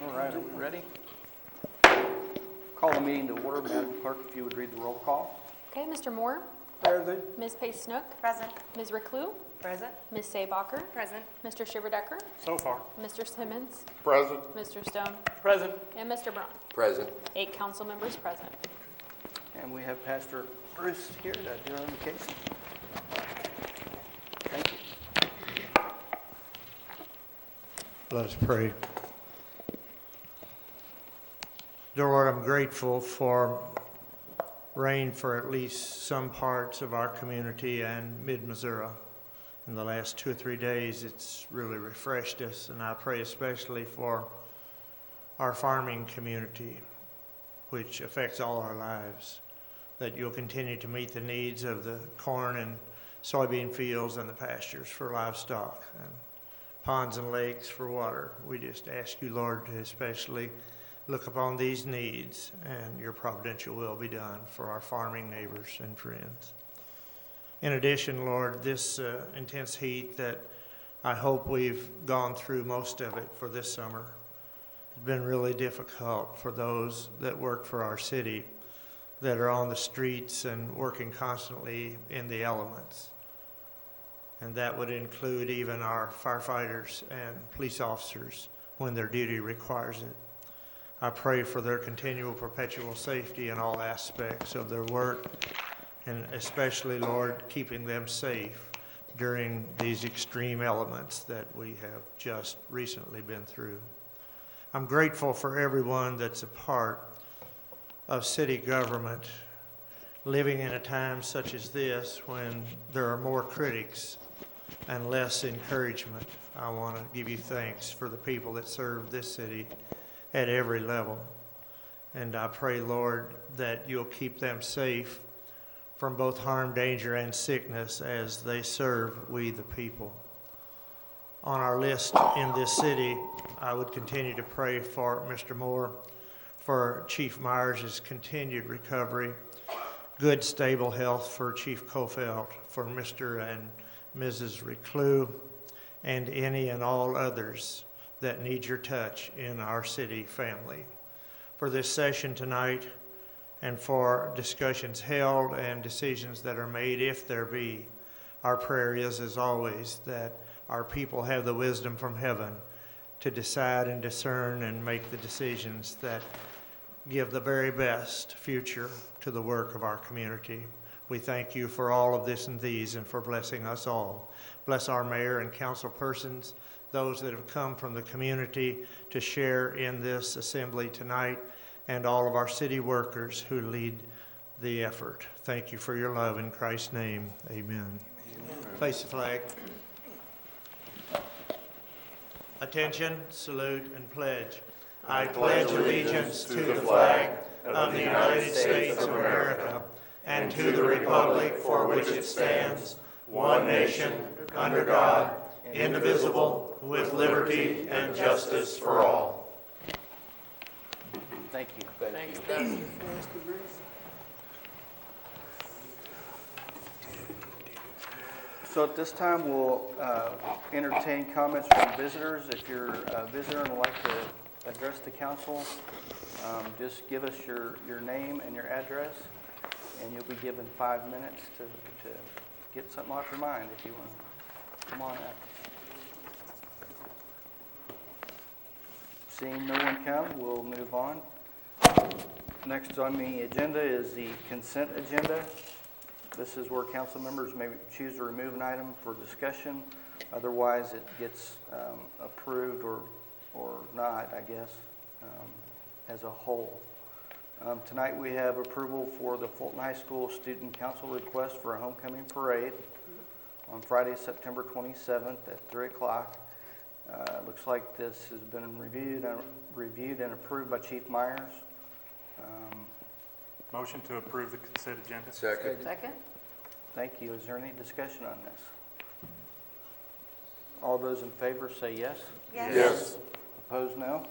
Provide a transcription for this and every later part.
All right, are we ready? Call the meeting to order. Madam Clerk, if you would read the roll call. Okay, Mr. Moore, Present. Ms. Pace Snook, Present. Ms. Reclue, Present. Ms. Saybacher, Present. Mr. Shiverdecker, So far. Mr. Simmons, Present. Mr. Stone, Present. and Mr. Braun. Present. 8 council members present. And we have Pastor Bruce here to do our invocation. Thank you. Let us pray. Dear Lord, I'm grateful for rain for at least some parts of our community and mid-Missouri. In the last 2 or 3 days, it's really refreshed us, and I pray especially for our farming community, which affects all our lives, that you'll continue to meet the needs of the corn and soybean fields and the pastures for livestock and ponds and lakes for water. We just ask you, Lord, to especially look upon these needs, and your providential will be done for our farming neighbors and friends. In addition, Lord, this intense heat that I hope we've gone through most of it for this summer has been really difficult for those that work for our city, that are on the streets and working constantly in the elements. And that would include even our firefighters and police officers when their duty requires it. I pray for their continual perpetual safety in all aspects of their work, and especially, Lord, keeping them safe during these extreme elements that we have just recently been through. I'm grateful for everyone that's a part of city government, living in a time such as this when there are more critics and less encouragement. I want to give you thanks for the people that serve this city at every level. And I pray, Lord, that you'll keep them safe from both harm, danger, and sickness as they serve we the people. On our list in this city, I would continue to pray for Mr. Moore, for Chief Myers' continued recovery, good, stable health for Chief Kofelt, for Mr. and Mrs. Reclue, and any and all others that need your touch in our city family. For this session tonight, and for discussions held and decisions that are made, if there be, our prayer is, as always, that our people have the wisdom from heaven to decide and discern and make the decisions that give the very best future to the work of our community. We thank you for all of this and these, and for blessing us all. Bless our mayor and council persons, those that have come from the community to share in this assembly tonight, and all of our city workers who lead the effort. Thank you for your love in Christ's name. Amen. Face the flag. Attention, salute, and pledge. I pledge allegiance to the flag of the United States of America and to the republic for which it stands, one nation, under God, indivisible, with liberty and justice for all. Thank you. Thank you. So at this time, we'll entertain comments from visitors. If you're a visitor and would like to address the council, just give us your name and your address, and you'll be given 5 minutes to get something off your mind if you want to come on up. Seeing no one come, we'll move on. Next on the agenda is the consent agenda. This is where council members may choose to remove an item for discussion. Otherwise, it gets approved or not, I guess, as a whole. Tonight we have approval for the Fulton High School Student Council request for a homecoming parade on Friday, September 27th at 3 o'clock. Looks like this has been reviewed and approved by Chief Myers. Motion to approve the consent agenda. Second. Second. Thank you. Is there any discussion on this? All those in favor say yes. Yes. Opposed, no?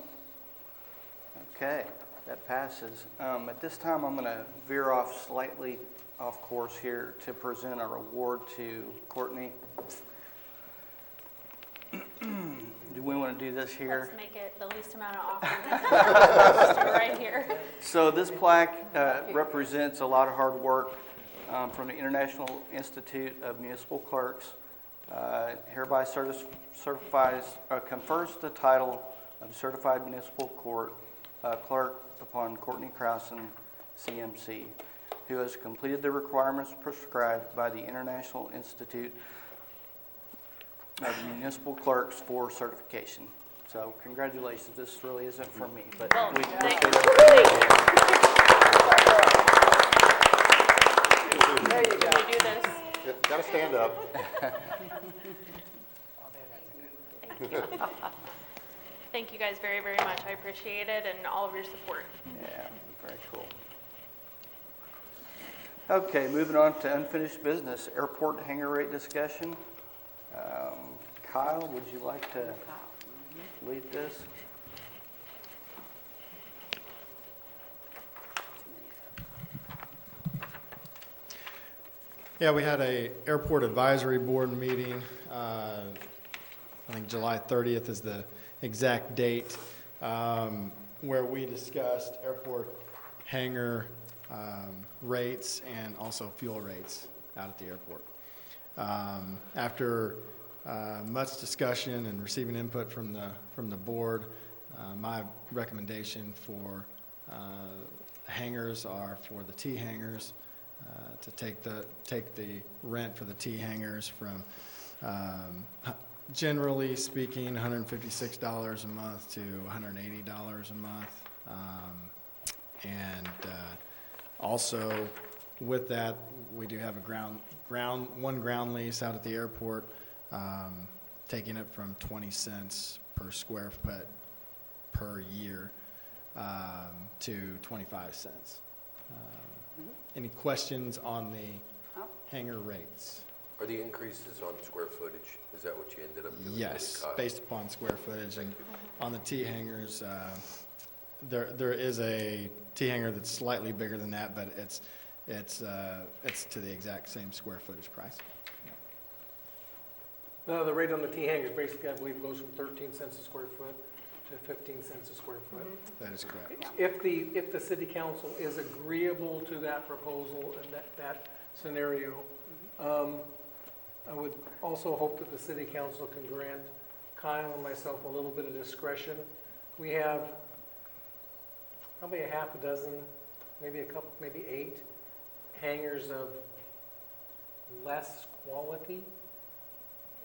Okay, that passes. At this time, I'm going to veer off slightly off course here to present our award to Courtney. Do we want to do this here. Let's make it the least amount of awkwardness. Let's do it right here. So this plaque represents a lot of hard work from the International Institute of Municipal Clerks. Hereby confers the title of Certified Municipal Clerk upon Courtney Crowson, CMC, who has completed the requirements prescribed by the International Institute of Municipal Clerks for certification. So congratulations. This really isn't for me, but Well, we thank appreciate you. it. There you go. Can we do this? Gotta stand up. Thank you. Thank you guys very, very much. I appreciate it and all of your support. Yeah, very cool. Okay, moving on to unfinished business, airport hangar rate discussion. Kyle, would you like to lead this? Yeah, we had a airport advisory board meeting. I think July 30th is the exact date, where we discussed airport hangar rates and also fuel rates out at the airport. After much discussion and receiving input from the board, my recommendation for hangars are for the T hangars, to take the rent for the T hangars from, generally speaking, $156 a month to $180 a month. Also with that, we do have a one ground lease out at the airport, taking it from 20 cents per square foot per year to 25 cents. Any questions on the hangar rates? Are the increases on square footage, is that what you ended up doing? Yes, Kyle? based upon square footage. And on the T hangars, there is a T hanger that's slightly bigger than that, but it's to the exact same square footage price. The rate on the T hangars basically, I believe, goes from 13 cents a square foot to 15 cents a square foot. That is correct. If the city council is agreeable to that proposal and that scenario, I would also hope that the city council can grant Kyle and myself a little bit of discretion. We have probably a half a dozen, maybe 8 hangars of less quality.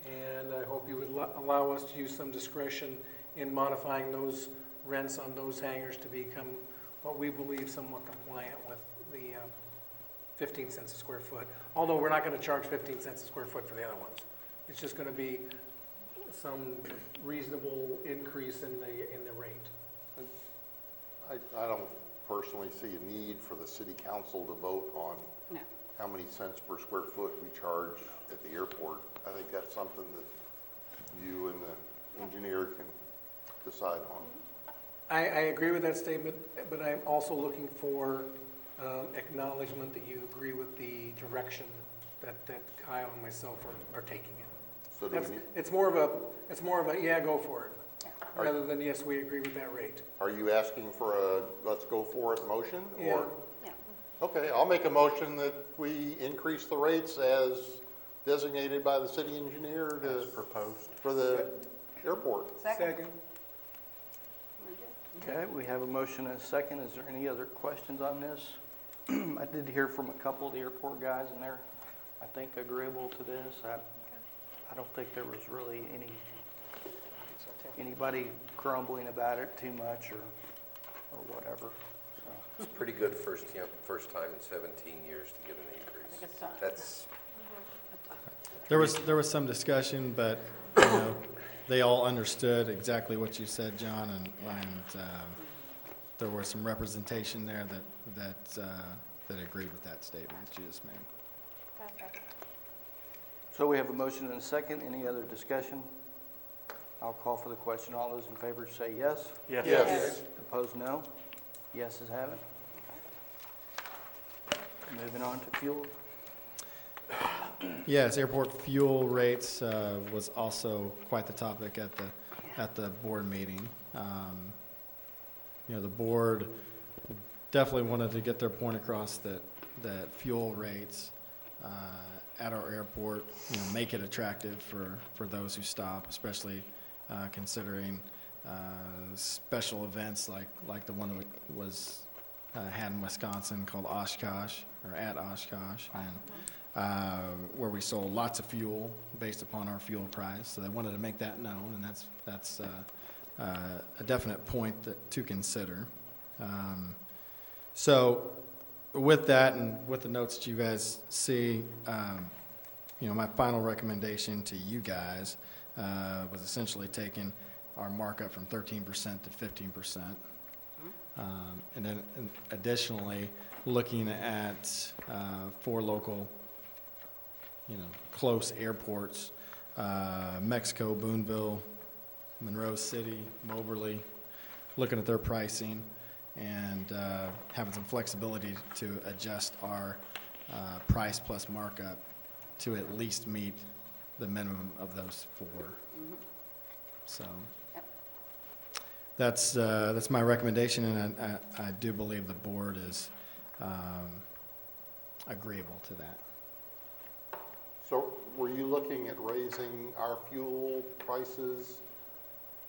And I hope you would allow us to use some discretion in modifying those rents on those hangars to become what we believe somewhat compliant with the 15 cents a square foot. Although we're not going to charge 15 cents a square foot for the other ones. It's just going to be some reasonable increase in the rate. I don't personally see a need for the city council to vote on how many cents per square foot we charge at the airport. I think that's something that you and the engineer can decide on. I agree with that statement, but I'm also looking for acknowledgement that you agree with the direction that Kyle and myself are taking it. So do we need, It's more of a yeah, go for it, rather than yes, we agree with that rate. are you asking for a let's go for it motion? Yeah. Or? Okay, I'll make a motion that we increase the rates as designated by the city engineer for the airport. Second. Okay, we have a motion and a second. Is there any other questions on this? I did hear from a couple of the airport guys, and they're, I think, agreeable to this. I don't think there was really anybody grumbling about it too much or whatever. So, It's pretty good first time in 17 years to get an increase. That's, There was some discussion, but they all understood exactly what you said, John, and there was some representation there that agreed with that statement that you just made. So we have a motion and a second. Any other discussion? I'll call for the question. All those in favor say yes. Yes. Yes. Opposed, no. Yeses have it. Moving on to fuel. Yes, airport fuel rates was also quite the topic at at the board meeting. You know, the board definitely wanted to get their point across that fuel rates at our airport, you know, make it attractive for those who stop, especially considering special events like the one that was had in Wisconsin called Oshkosh, or at Oshkosh, and where we sold lots of fuel based upon our fuel price. So they wanted to make that known, and that's a definite point to consider. So with that, and with the notes that you guys see, you know, my final recommendation to you guys was essentially taking our markup from 13% to 15%. And then additionally, looking at 4 local, you know, close airports, Mexico, Boonville, Monroe City, Moberly, looking at their pricing and having some flexibility to adjust our price plus markup to at least meet the minimum of those 4. So that's my recommendation, and I do believe the board is agreeable to that. So were you looking at raising our fuel prices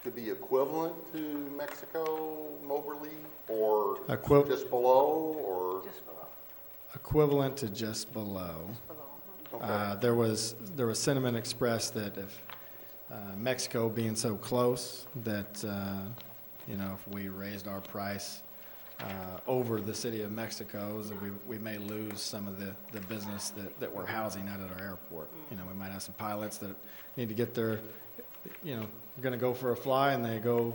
to be equivalent to Mexico, Moberly, or just below, or? Just below, Equivalent to just below. below. Okay. There was sentiment expressed that if Mexico being so close, that you know, if we raised our price over the city of Mexico's, that we may lose some of the business that we're housing out at our airport. You know, we might have some pilots that need to get their, you know, going to go for a fly, and they go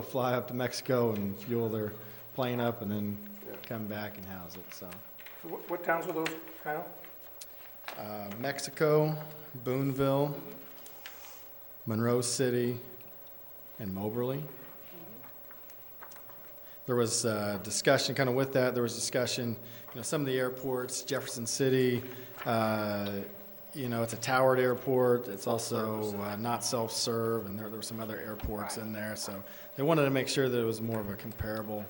fly up to Mexico and fuel their plane up, and then come back and house it. So So what towns were those, Kyle? Mexico, Boonville, Monroe City, and Moberly. There was discussion kind of with that. There was discussion, you know, some of the airports, Jefferson City, you know, it's a towered airport. It's also not self-serve, and there were some other airports in there. So they wanted to make sure that it was more of a comparable,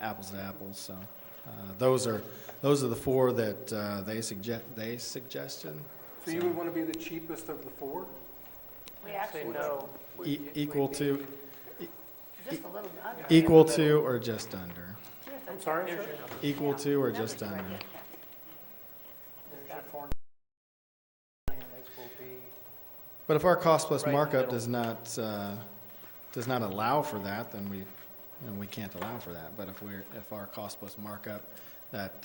apples to apples. So those are the 4 that they suggested. So you would want to be the cheapest of the 4? We actually no. Equal to, just a little under. equal to, or just under. I'm sorry, sir? Equal to or just under. But if our cost plus markup does not allow for that, then we can't allow for that. But if our cost plus markup, that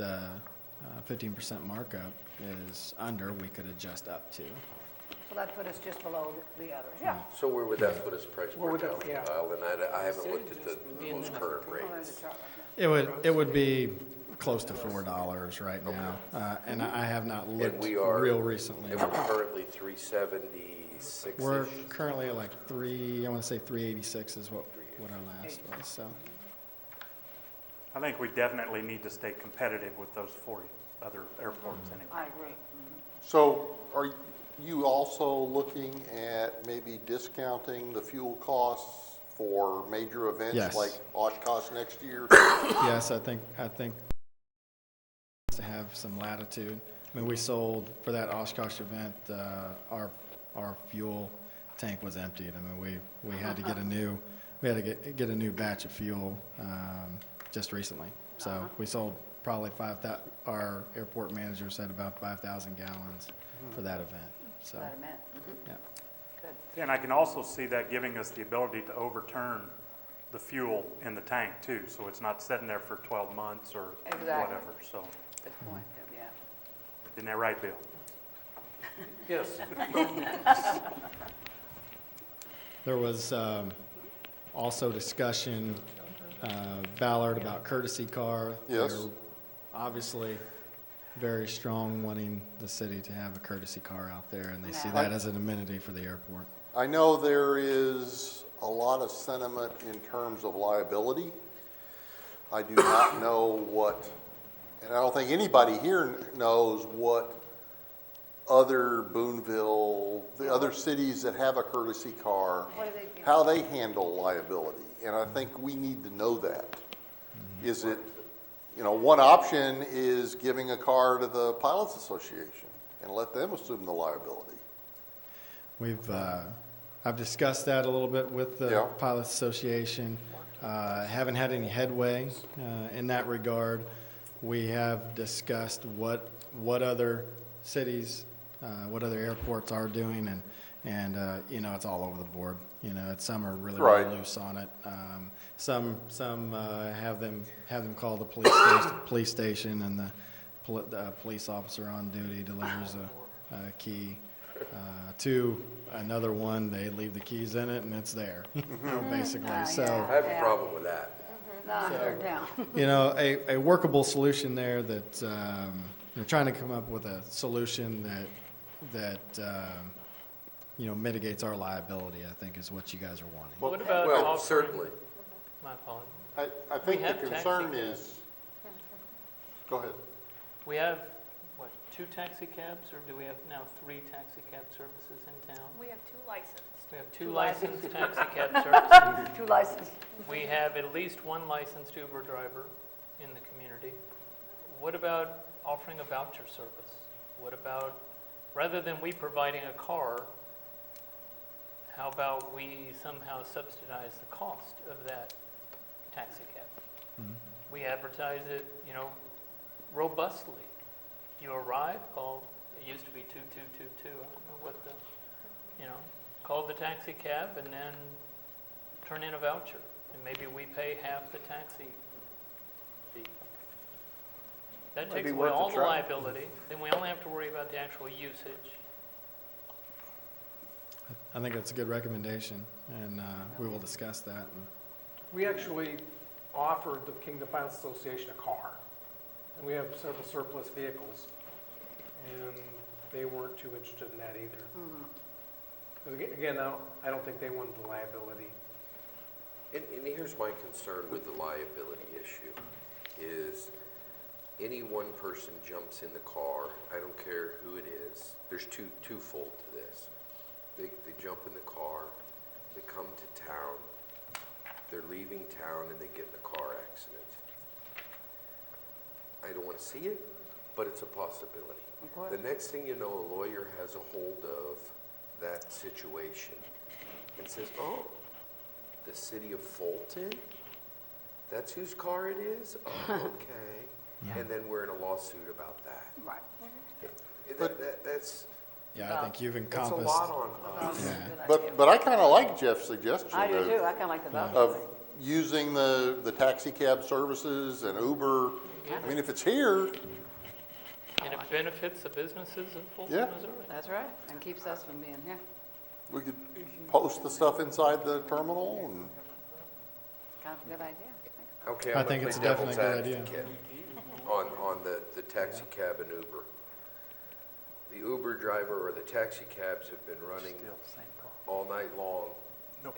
15% markup is under, we could adjust up to. So that put us just below the others, yeah. So where would that put us price Where per would that- gallon? yeah. Kyle? And I haven't looked at the most current rates. It would be close to $4 right now, and I have not looked we are- real recently. And we're currently 376-ish. We're currently at like I want to say 386 is what our last was, so. I think we definitely need to stay competitive with those 4 other airports anyway. I agree. So are you also looking at maybe discounting the fuel costs for major events Yes. like Oshkosh next year? Yes, I think to have some latitude. I mean, we sold for that Oshkosh event, our fuel tank was emptied. I mean, we had to get a new batch of fuel just recently. So we sold probably our airport manager said about 5,000 gallons for that event. So, That I meant. yeah. Good. And I can also see that giving us the ability to overturn the fuel in the tank too, so it's not sitting there for 12 months or Exactly. whatever, so. Good point, yeah. Isn't that right, Bill? Yes. There was also discussion, Ballard, about courtesy car. Yes. They're obviously very strong wanting the city to have a courtesy car out there, and they see that as an amenity for the airport. I know there is a lot of sentiment in terms of liability. I do not know what, and I don't think anybody here knows what other Boonville, the other cities that have a courtesy car, What do they do? how they handle liability. And I think we need to know that. Is it, one option is giving a car to the Pilots Association and let them assume the liability. I've discussed that a little bit with the Yeah. Pilots Association. Haven't had any headway in that regard. We have discussed what other cities, what other airports are doing, and it's all over the board. Some are really Right. loose on it. Some have them call the police station, and the police officer on duty delivers a key to another one. They leave the keys in it, and it's there, basically. Ah, So. yeah. I have a problem with that. No, they're down. A workable solution there that, trying to come up with a solution that mitigates our liability, I think is what you guys are wanting. What about Well, offering, certainly. my apologies. I think We the have taxi concern cabs. is, go ahead. We have, what, 2 taxi cabs, or do we have now 3 taxi cab services in town? We have 2 licensed. We have 2 licensed taxi cab services. 2 licenses. We have at least 1 licensed Uber driver in the community. What about offering a voucher service? What about, rather than we providing a car, how about we somehow subsidize the cost of that taxi cab? We advertise it, robustly. You arrive, call, it used to be 2222, I don't know what the, call the taxi cab and then turn in a voucher. And maybe we pay half the taxi fee. That Might takes be away worth a all the try. liability, then we only have to worry about the actual usage. I think that's a good recommendation, and we will discuss that. We actually offered the Kingdom Pilots Association a car, and we have several surplus vehicles, and they weren't too interested in that either. Because again, I don't think they wanted the liability. And here's my concern with the liability issue, is any one person jumps in the car, I don't care who it is, there's twofold to this. They jump in the car, they come to town, they're leaving town and they get in a car accident. I don't want to see it, but it's a possibility. Of course. The next thing you know, a lawyer has a hold of that situation and says, oh, the city of Fulton? That's whose car it is? Oh, okay. And then we're in a lawsuit about that. Right. That's Yeah, I think you've a encompassed. lot on Well, us. that's a good idea. But I kind of like Jeff's suggestion I do of, too, I kind of like the voucher of thing. using the taxi cab services and Uber. I mean, if it's here, And it benefits the businesses of Fulton, Yeah. Missouri. That's right, and keeps us from being, yeah, we could post the stuff inside the terminal and, kind of a good idea. Okay, I I'm think gonna it's play devil's definitely a good idea. advocate on the taxi cab and Uber. The Uber driver or the taxi cabs have been running all night long.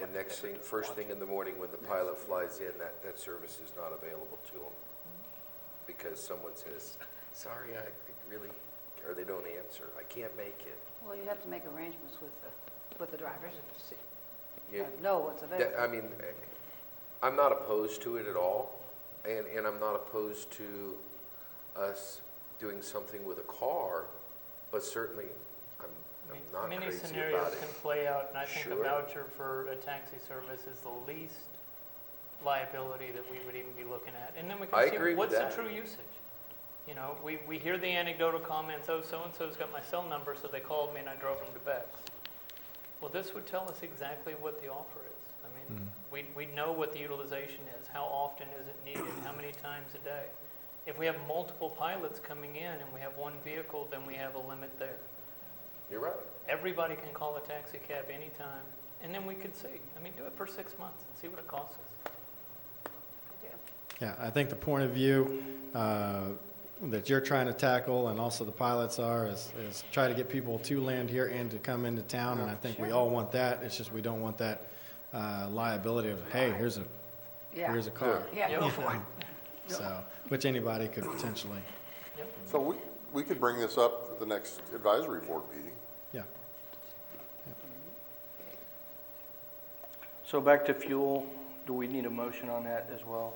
And next thing, first thing in the morning when the pilot flies in, that service is not available to them. Because someone says, sorry, I really, or they don't answer, I can't make it. Well, you have to make arrangements with the drivers to see, You- know what's available. I mean, I'm not opposed to it at all, and I'm not opposed to us doing something with a car, but certainly I'm not Many crazy scenarios about it. can play out, and I think a Sure. voucher for a taxi service is the least liability that we would even be looking at. And then we I can agree see with what's the that. true usage. We hear the anecdotal comments, oh, so-and-so's got my cell number, so they called me and I drove them to Bex. Well, this would tell us exactly what the offer is. I mean, we know what the utilization is, how often is it needed, how many times a day. If we have multiple pilots coming in and we have one vehicle, then we have a limit there. You're right. Everybody can call a taxi cab anytime, and then we could see. I mean, do it for 6 months and see what it costs us. Yeah, I think the point of view that you're trying to tackle, and also the pilots are, is try to get people to land here and to come into town, and I think we all want that. It's just we don't want that liability of, hey, here's a car. Yeah, go for it. So, which anybody could potentially. so we could bring this up at the next advisory board meeting. Yeah. So back to fuel, do we need a motion on that as well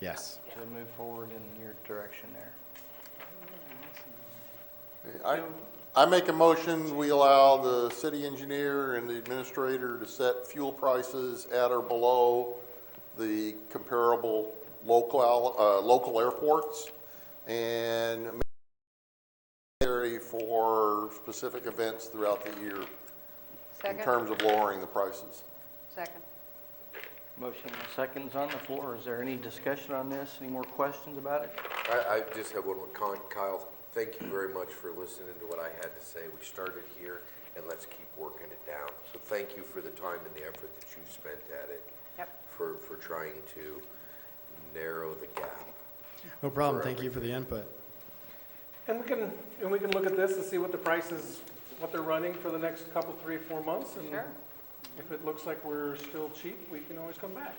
Yes. to move forward in your direction there? I make a motion, we allow the city engineer and the administrator to set fuel prices at or below the comparable local airports and for specific events throughout the year in Second? terms of lowering the prices. Second. Motion and seconds on the floor. Is there any discussion on this? Any more questions about it? I just have one more comment. Kyle, thank you very much for listening to what I had to say. We started here, and let's keep working it down. So thank you for the time and the effort that you spent at it. Yep. For trying to narrow the gap. No problem. Thank you for the input. And we can look at this and see what the prices, what they're running for the next couple, 3, 4 months. And Sure. if it looks like we're still cheap, we can always come back.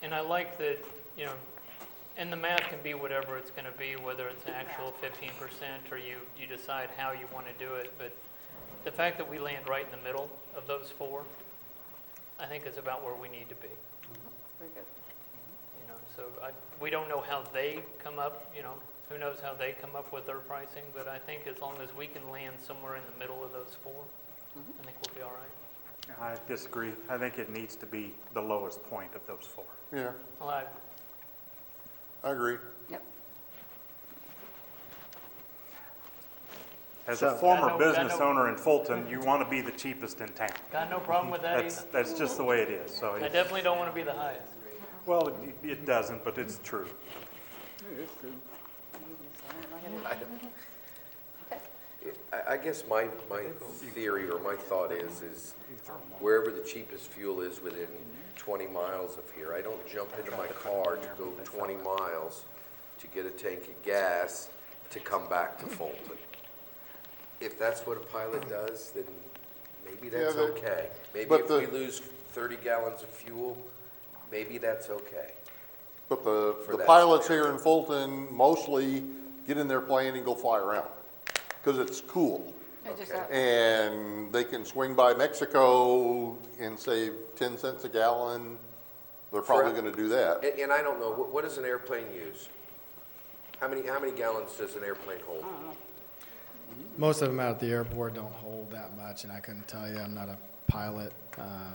And I like that, you know, and the math can be whatever it's gonna be, whether it's an actual 15% or you decide how you wanna do it. But the fact that we land right in the middle of those four, I think is about where we need to be. Very good. You know, so we don't know how they come up, you know, who knows how they come up with their pricing, but I think as long as we can land somewhere in the middle of those four, I think we'll be all right. I disagree. I think it needs to be the lowest point of those four. Yeah, Well, I agree. Yep. As So- a former I know- business owner in Fulton, you want to be the cheapest in town. got no problem with that either. That's just the way it is, so. I it's- definitely don't wanna be the highest. Well, it doesn't, but it's true. I guess my theory or my thought is wherever the cheapest fuel is within 20 miles of here, I don't jump into my car to go 20 miles to get a tank of gas to come back to Fulton. If that's what a pilot does, then maybe that's Yeah, but- okay. Maybe but if the- we lose 30 gallons of fuel, maybe that's okay. But For the that pilots scenario. here in Fulton mostly get in their plane and go fly around because it's cool. It just, Okay. And they can swing by Mexico and save 10 cents a gallon. They're probably For- going to do that. And I don't know, what does an airplane use? How many gallons does an airplane hold? Most of them out at the airport don't hold that much, and I couldn't tell you. I'm not a pilot.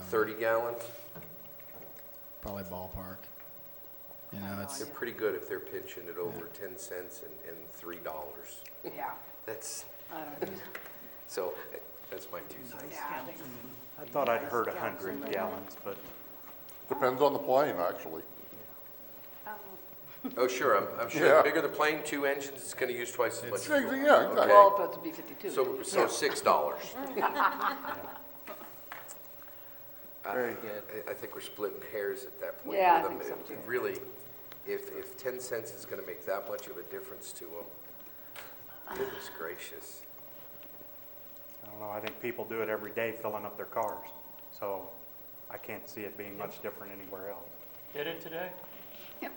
30 gallons? Probably ballpark. You know, it's They're pretty good if they're pinching it over 10 cents and $3. yeah, That's, I don't know. so, that's my 2 cents. Yeah, I think I thought I'd heard 100 gallons, but Depends on the plane, actually. Oh, sure, I'm sure, Yeah. the bigger the plane, 2 engines, it's gonna use twice as much Yeah, fuel. exactly. Well, if it's a B-52. So $6. Very good. I think we're splitting hairs at that point. Yeah, I with think them. so, too. Really, if 10 cents is gonna make that much of a difference to them, goodness gracious. I don't know, I think people do it every day filling up their cars. So I can't see it being much different anywhere else. Did it today? Yep.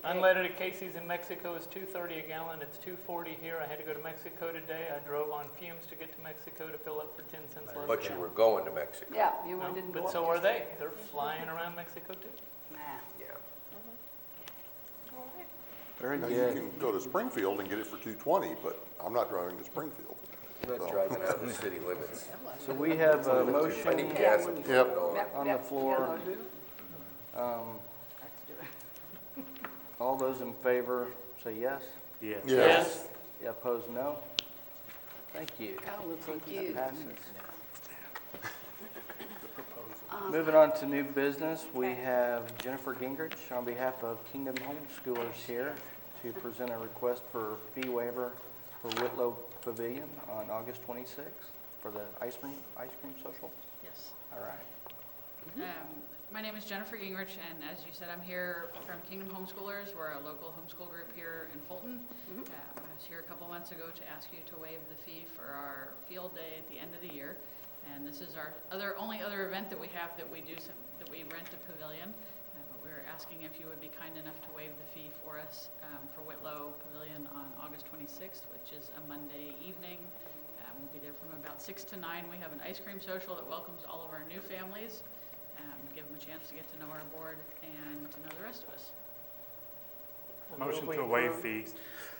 Unleaded at Casey's in Mexico is $2.30 a gallon. It's $2.40 here. I had to go to Mexico today. I drove on fumes to get to Mexico to fill up for 10 cents less. But you were going to Mexico. Yeah, you No, didn't go but up so just- are they. They're flying around Mexico too. Nah. Yeah. Very Now, you good. can go to Springfield and get it for $2.20, but I'm not driving to Springfield. I'm not driving out of the city limits. So we have a I need motion gas, I'm putting Yep. it on. Yep, on the yep. floor. Yeah, those do. Let's do it. All those in favor say yes. Yes. Yes. Yeah, opposed, no. Thank you. Thank you. Passes. Moving on to new business, we have Jennifer Gingrich on behalf of Kingdom Homeschoolers here to present a request for fee waiver for Whitlow Pavilion on August 26th for the ice cream social. Yes. All right. My name is Jennifer Gingrich, and as you said, I'm here from Kingdom Homeschoolers. We're a local homeschool group here in Fulton. I was here a couple months ago to ask you to waive the fee for our field day at the end of the year. And this is our only other event that we have that we do, that we rent a pavilion. But we're asking if you would be kind enough to waive the fee for us for Whitlow Pavilion on August August 26th, which is a Monday evening. We'll be there from about 6 to 9. We have an ice cream social that welcomes all of our new families. Give them a chance to get to know our board and to know the rest of us. Motion to waive fees.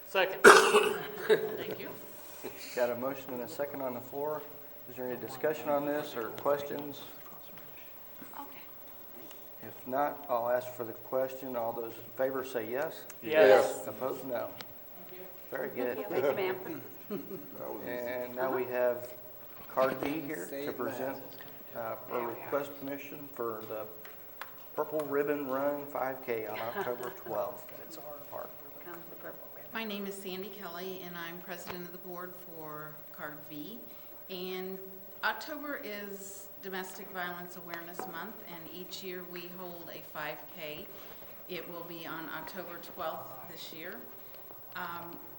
Second. Thank you. Got a motion and a second on the floor. Is there any discussion on this or questions? Okay. If not, I'll ask for the question. All those in favor say yes. Yes. Opposed, no. Very good. Thank you, ma'am. And now we have Card V here to present a request permission for the Purple Ribbon Run 5K on October 12th. Park. Comes the purple. My name is Sandy Kelly, and I'm president of the board for Card V. And October is Domestic Violence Awareness Month, and each year we hold a 5K. It will be on October 12th this year.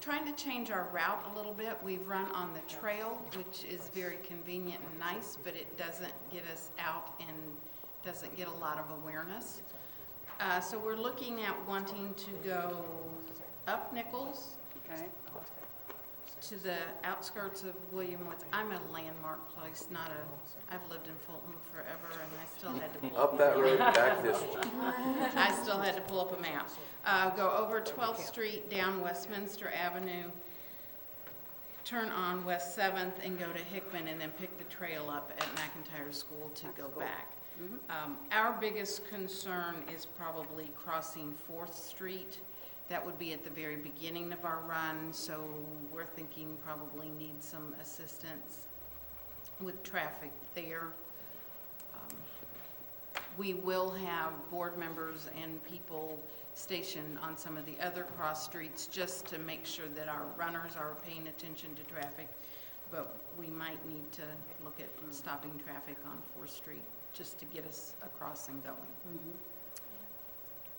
Trying to change our route a little bit. We've run on the trail, which is very convenient and nice, but it doesn't get us out and doesn't get a lot of awareness. So we're looking at wanting to go up Nichols Okay. to the outskirts of William Woods. I'm a landmark place, I've lived in Fulton forever, and I still had to pull Up that road, back this one. I still had to pull up a map. Go over 12th Street, down Westminster Avenue, turn on West 7th, and go to Hickman, and then pick the trail up at McIntyre School to go back. Our biggest concern is probably crossing 4th Street. That would be at the very beginning of our run, so we're thinking probably need some assistance with traffic there. We will have board members and people stationed on some of the other cross streets just to make sure that our runners are paying attention to traffic, but we might need to look at stopping traffic on 4th Street just to get us across and going.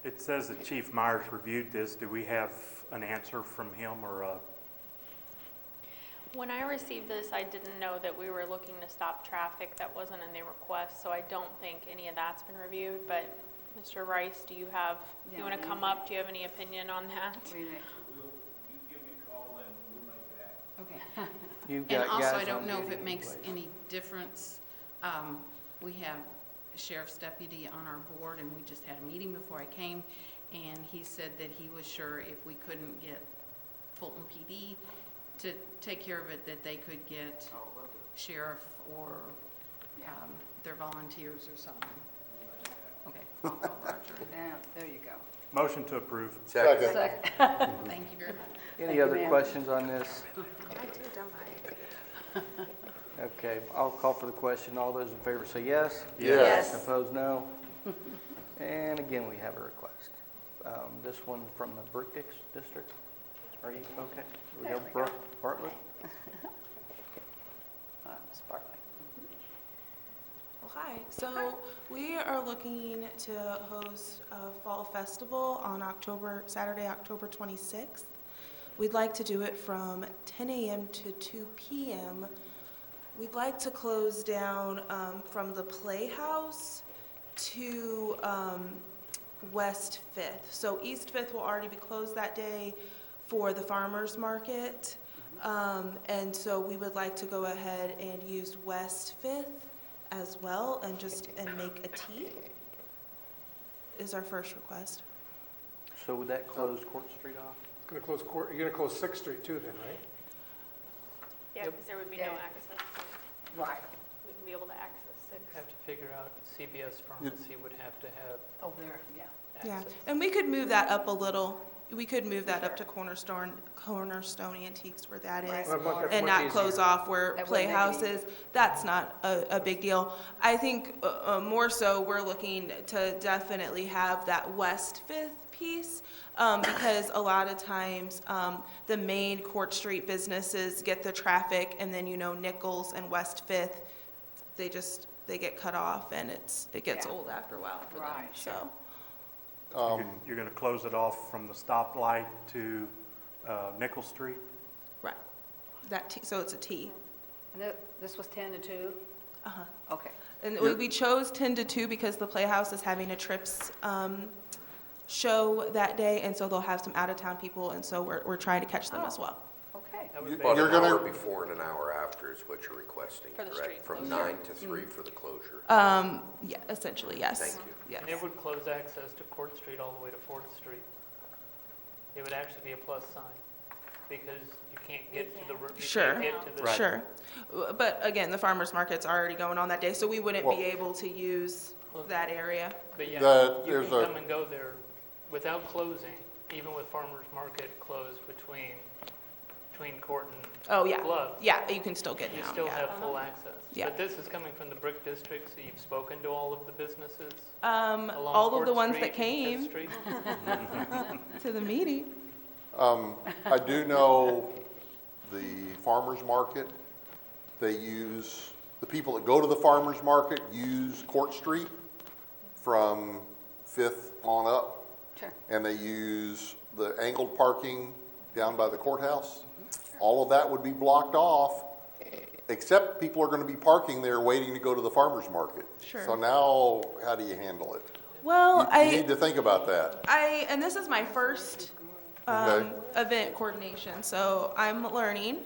It says that Chief Myers reviewed this. Do we have an answer from him or When I received this, I didn't know that we were looking to stop traffic. That wasn't in the request, so I don't think any of that's been reviewed. But Mr. Rice, do you have, do you want to come up? Do you have any opinion on that? Okay. You've And got also, guys I don't on know if duty it makes anyways. any difference. We have a sheriff's deputy on our board, and we just had a meeting before I came, and he said that he was sure if we couldn't get Fulton PD to take care of it, that they could get sheriff or their volunteers or something. Okay, I'll call Roger. Yeah, there you go. motion to approve? Second. Second. Thank you very much. Any other ma'am. questions on this? I do, don't I? Okay, I'll call for the question. All those in favor say yes. Yes. Opposed, no. And again, we have a request. This one from the Brook District. Are you, okay? We There go we go. Brooke Bartlett. Sparkling. Well, hi. So we are looking to host a fall festival on Saturday, October 26th. We'd like to do it from 10 a.m. to 2 p.m. We'd like to close down from the Playhouse to West 5th. So East 5th will already be closed that day for the farmers market. And so we would like to go ahead and use West 5th as well and make a T is our first request. So would that close Court Street off? You're gonna close 6th Street too then, right? Yeah, because there would be no Yeah. access. Right. We wouldn't be able to access 6. Have to figure out, CBS Pharmacy would have to have Oh, there, yeah. Yeah, access. and we could move that up a little. We could move that up to Cornerstone Antiques where that Right. is. That's And much not close easier. off where That wouldn't make it Playhouse is. That's not a big deal. I think more so we're looking to definitely have that West 5th piece because a lot of times the main Court Street businesses get the traffic and then, Nichols and West 5th, they get cut off and it gets Yeah. old after a while for them, Right, sure. so. You're going to close it off from the stoplight to Nickel Street? Right. So it's a T. And this was 10 to 2? Uh-huh. Okay. And we chose 10 to 2 because the Playhouse is having a trips show that day, and so they'll have some out-of-town people, and so we're trying to catch them as well. Okay. That would About be- You're an hour gonna- before and an hour after is what you're requesting, For the correct? street From closure. 9 to 3 for the closure. Yeah, essentially, yes. Thank you. Yes. And it would close access to Court Street all the way to Fourth Street. It would actually be a plus sign, because you can't get to the, you Sure. can't get to the. Sure. But again, the farmer's market's already going on that day, so we wouldn't Well- be able to use that area. But yeah, you there's can a- come and go there without closing, even with farmer's market closed between Court and Oh, yeah. Glove. Yeah, you can still get You down, still yeah. have full access. Yeah. But this is coming from the Brick District, so you've spoken to all of the businesses All along of the Court ones Street that and Fifth came Street? to the meeting. I do know the farmer's market, the people that go to the farmer's market use Court Street from Fifth on up. Sure. And they use the angled parking down by the courthouse. All of that would be blocked off, except people are gonna be parking there waiting to go to the farmer's market. Sure. So now, how do you handle it? Well, You need to think about that. and this is my first Okay. event coordination, so I'm learning.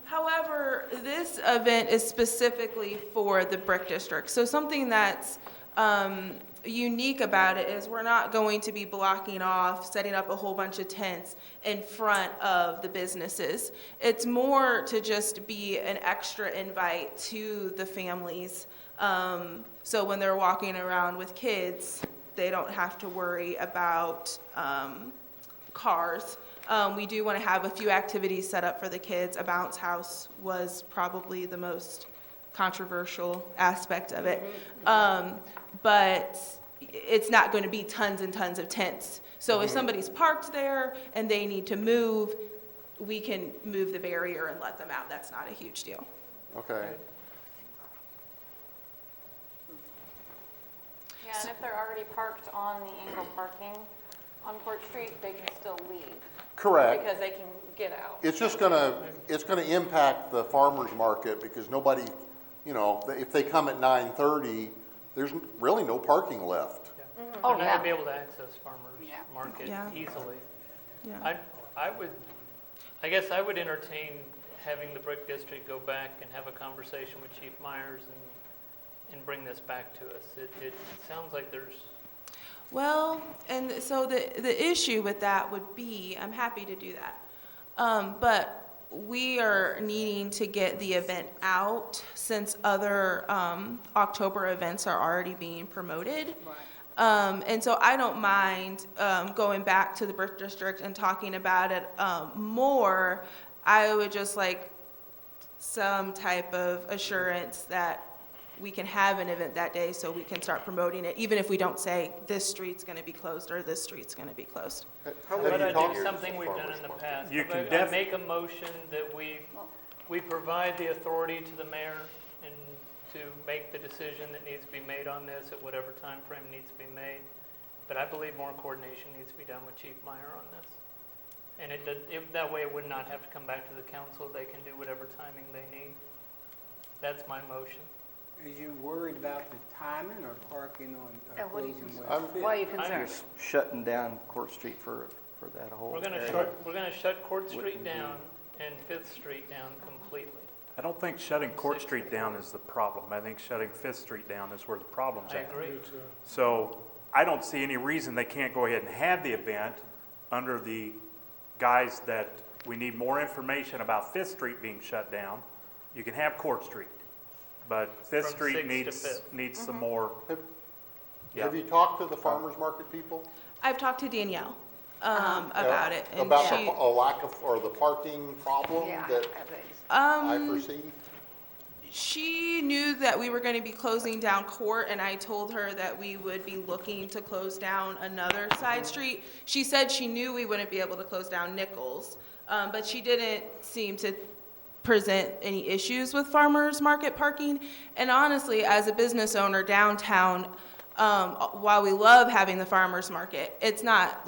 However, this event is specifically for the Brick District. So something that's unique about it is we're not going to be blocking off, setting up a whole bunch of tents in front of the businesses. It's more to just be an extra invite to the families. So when they're walking around with kids, they don't have to worry about cars. We do want to have a few activities set up for the kids. A bounce house was probably the most controversial aspect of it. But it's not going to be tons and tons of tents. So if somebody's parked there and they need to move, we can move the barrier and let them out. That's not a huge deal. Okay. Yeah, and if they're already parked on the angle parking on Court Street, they can still leave. Correct. Because they can get out. It's just it's gonna impact the farmer's market because nobody, if they come at 9:30, there's really no parking left. Oh, They're not yeah. gonna be able to access farmer's Yeah. market Yeah. easily. Yeah. I guess I would entertain having the Brick District go back and have a conversation with Chief Myers and bring this back to us. It sounds like there's, Well, and so the issue with that would be, I'm happy to do that. But we are needing to get the event out since other October events are already being promoted. And so I don't mind going back to the Brick District and talking about it more. I would just like some type of assurance that we can have an event that day so we can start promoting it, even if we don't say this street's going to be closed or this street's going to be closed. How but have you I talked do to something we've done farmer's in the market? past. You can I make a motion that we provide the authority to the mayor and to make the decision that needs to be made on this at whatever time frame needs to be made. But I believe more coordination needs to be done with Chief Meyer on this. And that way it would not have to come back to the council. They can do whatever timing they need. That's my motion. Are you worried about the timing or parking on And what are you closing I'm- West Fifth? Why are you concerned? Just shutting down Court Street for that whole We're gonna area. shut Court Street Wouldn't be- down and Fifth Street down completely. I don't think shutting Court Street down is the problem. I think shutting Fifth Street down is where the problem's I at. agree. So I don't see any reason they can't go ahead and have the event under the guise that we need more information about Fifth Street being shut down. You can have Court Street, but Fifth From Street 6th to needs 5th. some more. Yeah. Have you talked to the farmer's market people? I've talked to Danielle about it, and About she, a lack of, or the parking problem Yeah, that I think so. I foresee? she knew that we were going to be closing down Court, and I told her that we would be looking to close down another side street. She said she knew we wouldn't be able to close down Nichols, but she didn't seem to present any issues with farmers market parking. And honestly, as a business owner downtown, while we love having the farmers market, it's not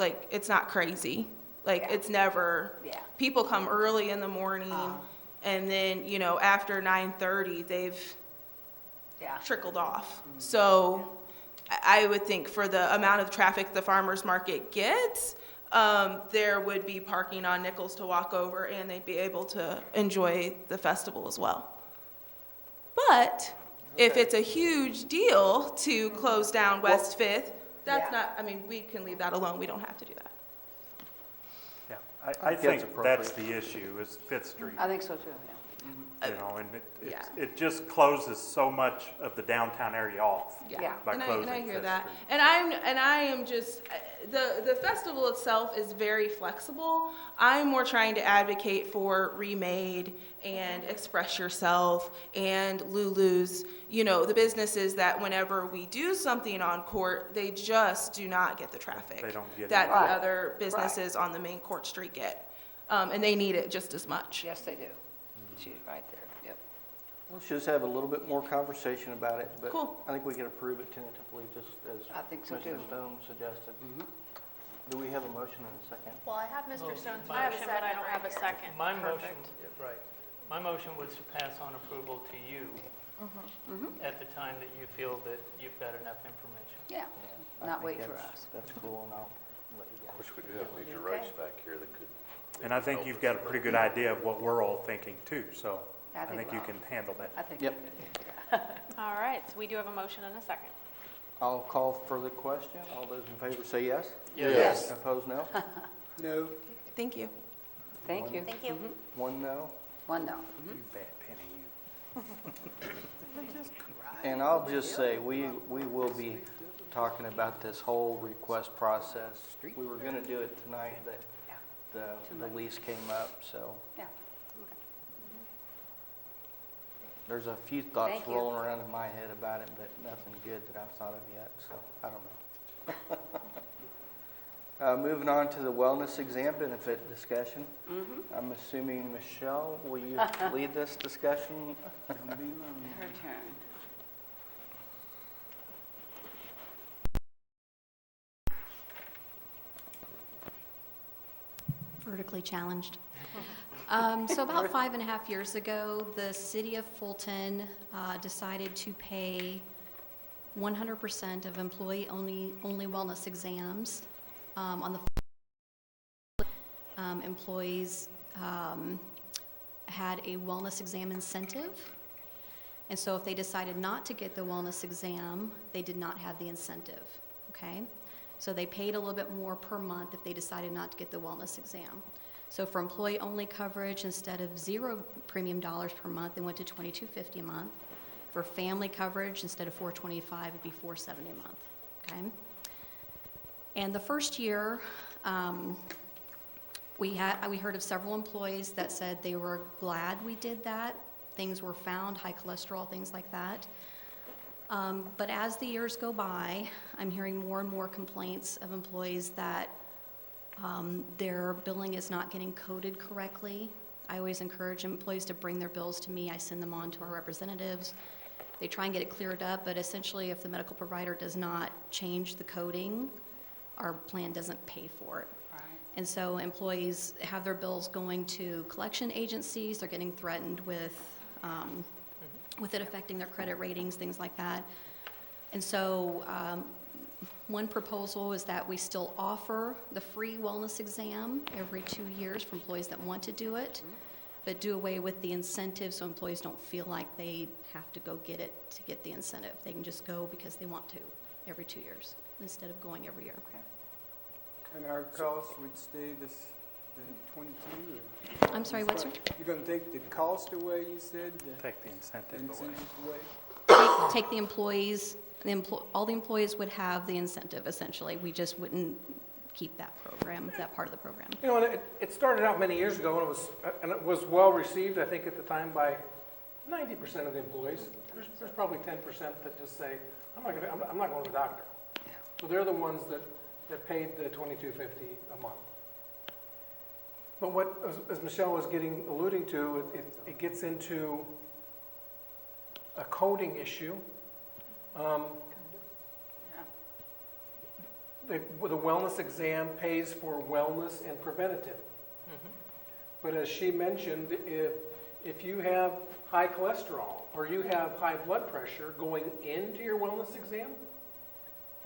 crazy. Yeah. It's never, Yeah. people come early in the morning, and then, after 9:30, they've Yeah. trickled off. So I would think for the amount of traffic the farmer's market gets, there would be parking on Nichols to walk over, and they'd be able to enjoy the festival as well. But if it's a huge deal to close down West Fifth, that's not, I mean, we can leave that alone. We don't have to do that. Yeah, I think think that's that's the issue, is Fifth Street. I think so too, yeah. You know, and Yeah. it just closes so much of the downtown area off Yeah. by And closing I hear Fifth that. Street. And I am just, the festival itself is very flexible. I'm more trying to advocate for Remade and Express Yourself and Lulu's, you know, the businesses that whenever we do something on Court, they just do not get the traffic They don't get it. that the Right. other businesses on the main Court Street get. And they need it just as much. Yes, they do. She's right there, yep. Let's just have a little bit more conversation about it, but Cool. I think we can approve it tentatively, just as I think so, too. Mr. Stone suggested. Do we have a motion in a second? Well, I have Mr. Stone's I have a motion, but I don't have a second. My motion, Perfect. right, my motion was to pass on approval to you at the time that you feel that you've got enough information. Yeah, I not think wait for that's- us. That's cool, and I'll let you Of guys. course, we do have Major Rice back here that could. And I think you've got a pretty good idea of what we're all thinking too, so I I think think you we're can handle that. I think. Yep. we could. All right, so we do have a motion and a second. I'll call for the question. All those in favor say yes. Yes. Opposed, no. No, Thank you. Thank you. Thank you. One no. One no. You bad penny, you. And I'll just say, we will be talking about this whole request process. We were gonna do it tonight, but the lease came up, so Yeah. there's a few thoughts Thank you. rolling around in my head about it, but nothing good that I've thought of yet, so I don't know. Moving on to the wellness exam benefit discussion. I'm assuming, Michelle, will you lead this discussion? Her turn. Vertically challenged. So about 5.5 years ago, the city of Fulton decided to pay 100% of employee-only wellness exams on the employees had a wellness exam incentive. And so if they decided not to get the wellness exam, they did not have the incentive, okay? So they paid a little bit more per month if they decided not to get the wellness exam. So for employee-only coverage, instead of $0 premium dollars per month, they went to $22.50 a month. For family coverage, instead of $425, it'd be $470 a month, okay? And the first year, we heard of several employees that said they were glad we did that. Things were found, high cholesterol, things like that. But as the years go by, I'm hearing more and more complaints of employees that their billing is not getting coded correctly. I always encourage employees to bring their bills to me. I send them on to our representatives. They try and get it cleared up, but essentially if the medical provider does not change the coding, our plan doesn't pay for it. And so employees have their bills going to collection agencies, they're getting threatened with it affecting their credit ratings, things like that. And so one proposal is that we still offer the free wellness exam every 2 years for employees that want to do it, but do away with the incentive so employees don't feel like they have to go get it to get the incentive. They can just go because they want to every 2 years instead of going every year. and our cost would stay the 22? I'm sorry, what, sir? You're gonna take the cost away, you said? Take the incentive away. Incentives away? Take the employees, all the employees would have the incentive essentially. We just wouldn't keep that program, that part of the program. You know, and it started out many years ago, and it was well received, I think, at the time by 90% of the employees. There's probably 10% that just say, I'm not going to the doctor. So they're the ones that paid the $22.50 a month. But what, as Michelle was alluding to, it gets into a coding issue. The wellness exam pays for wellness and preventative. But as she mentioned, if you have high cholesterol or you have high blood pressure going into your wellness exam,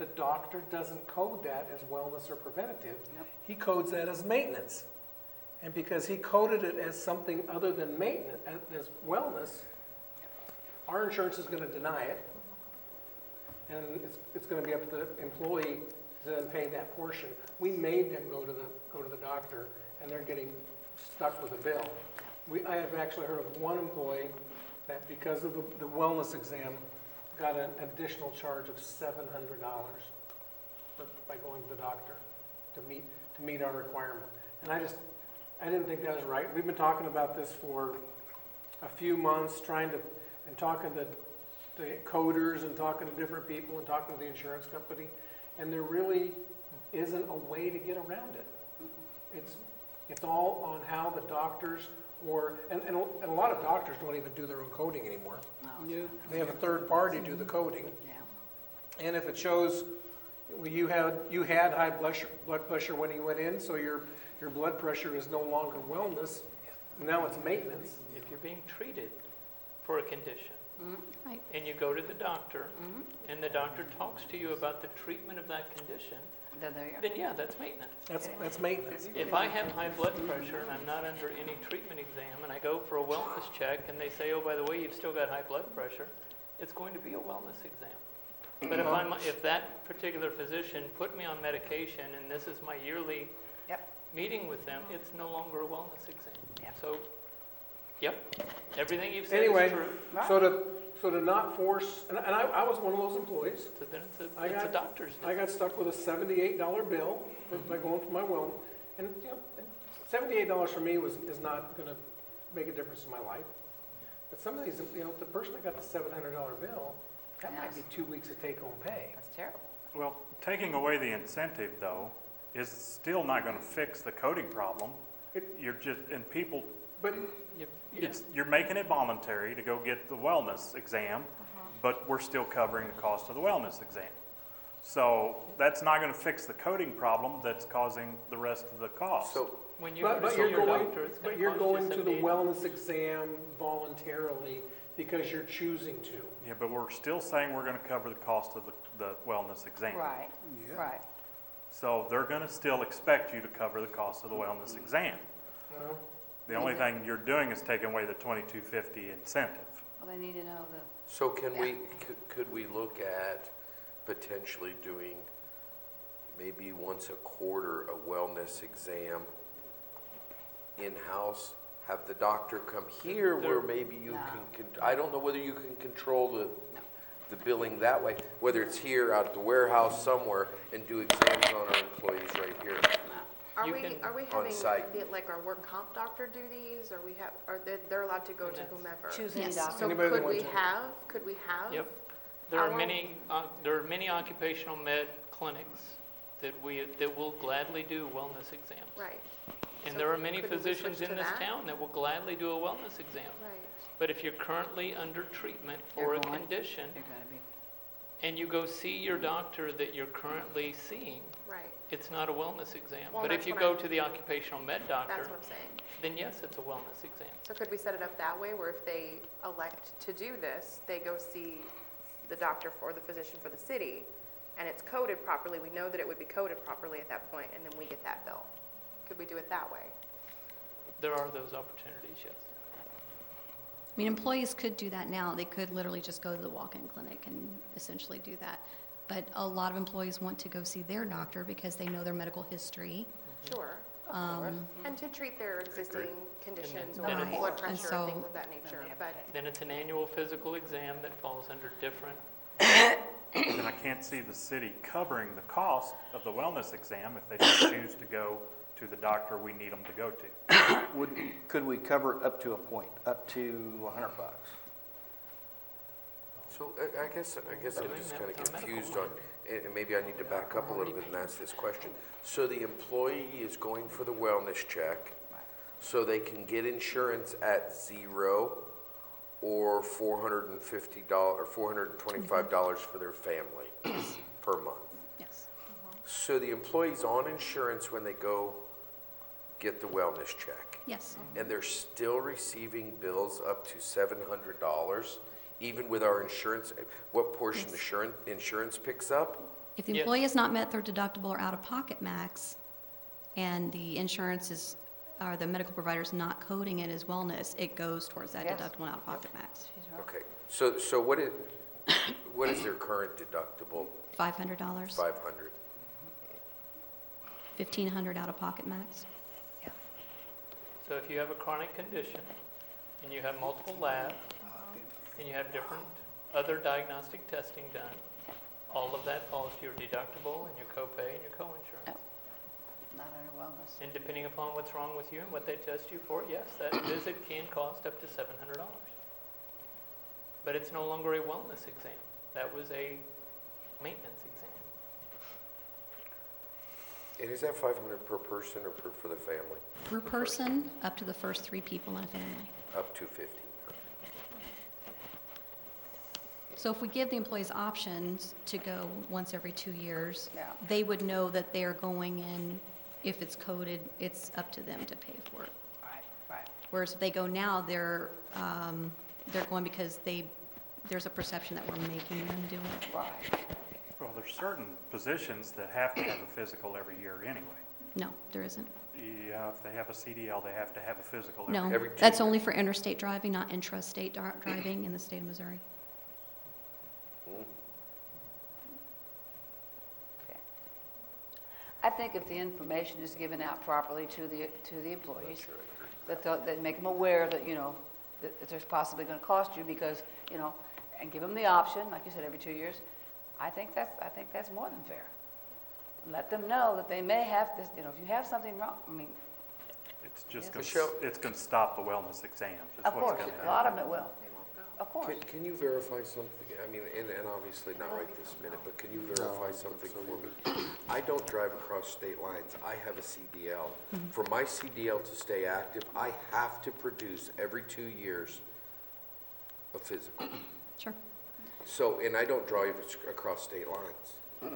the doctor doesn't code that as wellness or preventative. He codes that as maintenance. And because he coded it as something other than maintenance, as wellness, our insurance is going to deny it. And it's going to be up to the employee to then pay that portion. We made them go to the doctor, and they're getting stuck with a bill. I have actually heard of one employee that because of the wellness exam, got an additional charge of $700 by going to the doctor to meet our requirement. And I didn't think that was right. We've been talking about this for a few months, and talking to the coders and talking to different people and talking to the insurance company, and there really isn't a way to get around it. It's all on how the doctors and a lot of doctors don't even do their own coding anymore. They have a third party do the coding. And if it shows, well, you had high blood pressure when you went in, so your blood pressure is no longer wellness, now it's maintenance. If you're being treated for a condition, Right. and you go to the doctor, and the doctor talks to you about the treatment of that condition, Then there you are. then yeah, that's maintenance. That's maintenance. If I have high blood pressure and I'm not under any treatment exam, and I go for a wellness check, and they say, oh, by the way, you've still got high blood pressure, it's going to be a wellness exam. But if that particular physician put me on medication, and this is my yearly meeting with them, it's no longer a wellness exam. So, everything you've said Anyway, is true. so to not force, and I was one of those employees. So then it's a doctor's. I got stuck with a $78 bill by going for my wellness. And $78 for me is not going to make a difference in my life. But some of these, the person that got the $700 bill, that might be 2 weeks of take-home pay. That's terrible. Well, taking away the incentive, though, is still not going to fix the coding problem. You're just, and people, But you're making it voluntary to go get the wellness exam, but we're still covering the cost of the wellness exam. So that's not going to fix the coding problem that's causing the rest of the cost. So, When you go to see your doctor, it's but going you're to going cost to the you $78. wellness exam voluntarily because you're choosing to. Yeah, but we're still saying we're going to cover the cost of the wellness exam. Right, right. So they're going to still expect you to cover the cost of the wellness exam. The only thing you're doing is taking away the $22.50 incentive. Well, they need to know so could we look at potentially doing maybe once a quarter a wellness exam in-house? Have the doctor come here where maybe you can, I don't know whether you can control the billing that way, whether it's here out at the warehouse somewhere and do exams on our employees right here. Are You we can- having, On-site. like our work comp doctor do these, or they're allowed to go to whomever? choose any Yes. doctor. So Anybody that could we wants to. have? Yep. There are Our- many occupational med clinics that will gladly do wellness exams. Right, And So there are many could we physicians switch in to this that? town that will gladly do a wellness exam. right. But if you're currently under treatment for You're a going. condition, You're gonna be. and you go see your doctor that you're currently seeing, Right, it's not a wellness exam. Well, But if that's you what go I'm- to the occupational med doctor, that's what I'm saying. then yes, it's a wellness exam. So could we set it up that way, where if they elect to do this, they go see the doctor or the physician for the city, and it's coded properly, we know that it would be coded properly at that point, and then we get that bill? Could we do it that way? There are those opportunities, yes. I mean, employees could do that now. They could literally just go to the walk-in clinic and essentially do that. But a lot of employees want to go see their doctor because they know their medical history. Sure. And to treat their existing conditions or then it's- blood and pressure so- and things of that nature, but Then it's an annual physical exam that falls under different. Then I can't see the city covering the cost of the wellness exam if they just choose to go to the doctor we need them to go to. Could we cover it up to a point, up to $100? So I guess I'm just kind of Doing that with our confused medical on, and maybe I need to back up a little bit and ask this question. So the employee is going for the wellness check, so they can get insurance at $0 or $450 or $425 for their family per month. Yes. So the employee's on insurance when they go get the wellness check, Yes. and they're still receiving bills up to $700, even with our insurance. What portion Yes. insurance picks up? If the Yes. employee has not met their deductible or out-of-pocket max, and the insurance is, or the medical provider is not coding it as wellness, it goes towards that Yes. deductible and out-of-pocket max. Okay, so what is their current deductible? $500, 500? 1,500 out-of-pocket max. So if you have a chronic condition, and you have multiple labs, and you have different other diagnostic testing done, all of that falls to your deductible and your copay and your coinsurance. Not under wellness. And depending upon what's wrong with you and what they test you for, yes, that visit can cost up to $700. But it's no longer a wellness exam. That was a maintenance exam. And is that 500 per person or for the family? Per person, up to the first 3 people in a family. Up to 50. So if we give the employees options to go once every 2 years, Yeah. they would know that they're going in, if it's coded, it's up to them to pay for it. Right. Whereas if they go now, they're going because there's a perception that we're making them do it. Right. Well, there's certain positions that have to have a physical every year anyway. No, there isn't. Yeah, if they have a CDL, they have to have a physical every No, year. Every 2 that's only for interstate driving, not intrastate driving in the state of Missouri. I think if the information is given out properly to the employees, that make them aware that, that there's possibly going to cost you because, and give them the option, like you said, every 2 years, I think that's more than fair. Let them know that they may have this, if you have something wrong, It's just Michelle? gonna, it's gonna stop the wellness exams, is of what's course, gonna a happen. lot of them it will. Of course. Can you verify something? I mean, and obviously not right this minute, but can you verify something for me? I don't drive across state lines. I have a CDL. For my CDL to stay active, I have to produce every 2 years a physical. Sure. So, and I don't drive across state lines.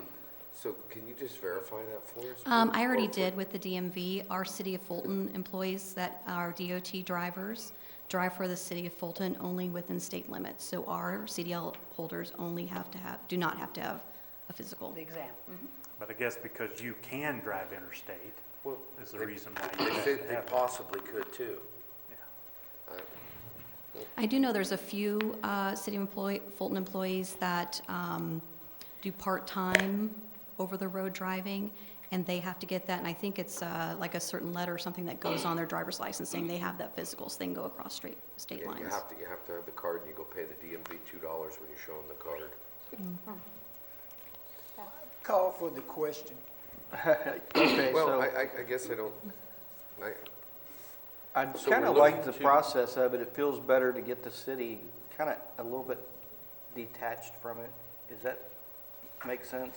So can you just verify that for us? I already Or for- did with the DMV. Our City of Fulton employees that are DOT drivers drive for the City of Fulton only within state limits. So our CDL holders do not have to have a physical. The exam. But I guess because you can drive interstate Well, is the they- reason why you have They to have it. possibly could too. Yeah. I do know there's a few Fulton employees that do part-time over-the-road driving, and they have to get that, and I think it's like a certain letter or something that goes on their driver's license saying they have that physical, so they can go across state Yeah, you lines. have to have the card and you go pay the DMV $2 when you show them the card. Call for the question. Okay, Well, so I guess I don't, I'd so kind we're of like looking the to- process of it. It feels better to get the city kind of a little bit detached from it. Does that make sense?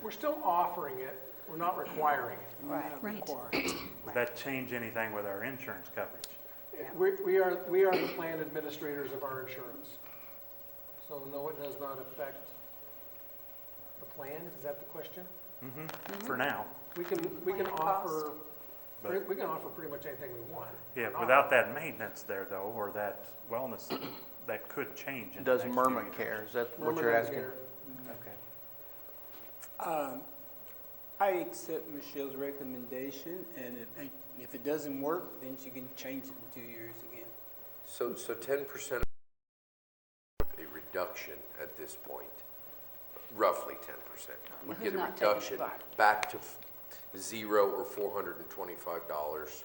We're still offering it, we're not requiring it. Right. Would that change anything with our insurance coverage? We are the plan administrators of our insurance. So no, it does not affect the plan, is that the question? For now. We can Plan offer, But- we can offer pretty much anything we want. Yeah, We're not- without that maintenance there though, or that wellness, that could change in the Does next few Murma years. care? Is that what Murma you're doesn't asking? care. Okay. I accept Michelle's recommendation, and if it doesn't work, then she can change it in 2 years again. so 10% a reduction at this point, roughly 10%. Would Who's get a not taking reduction part? back to 0 or $425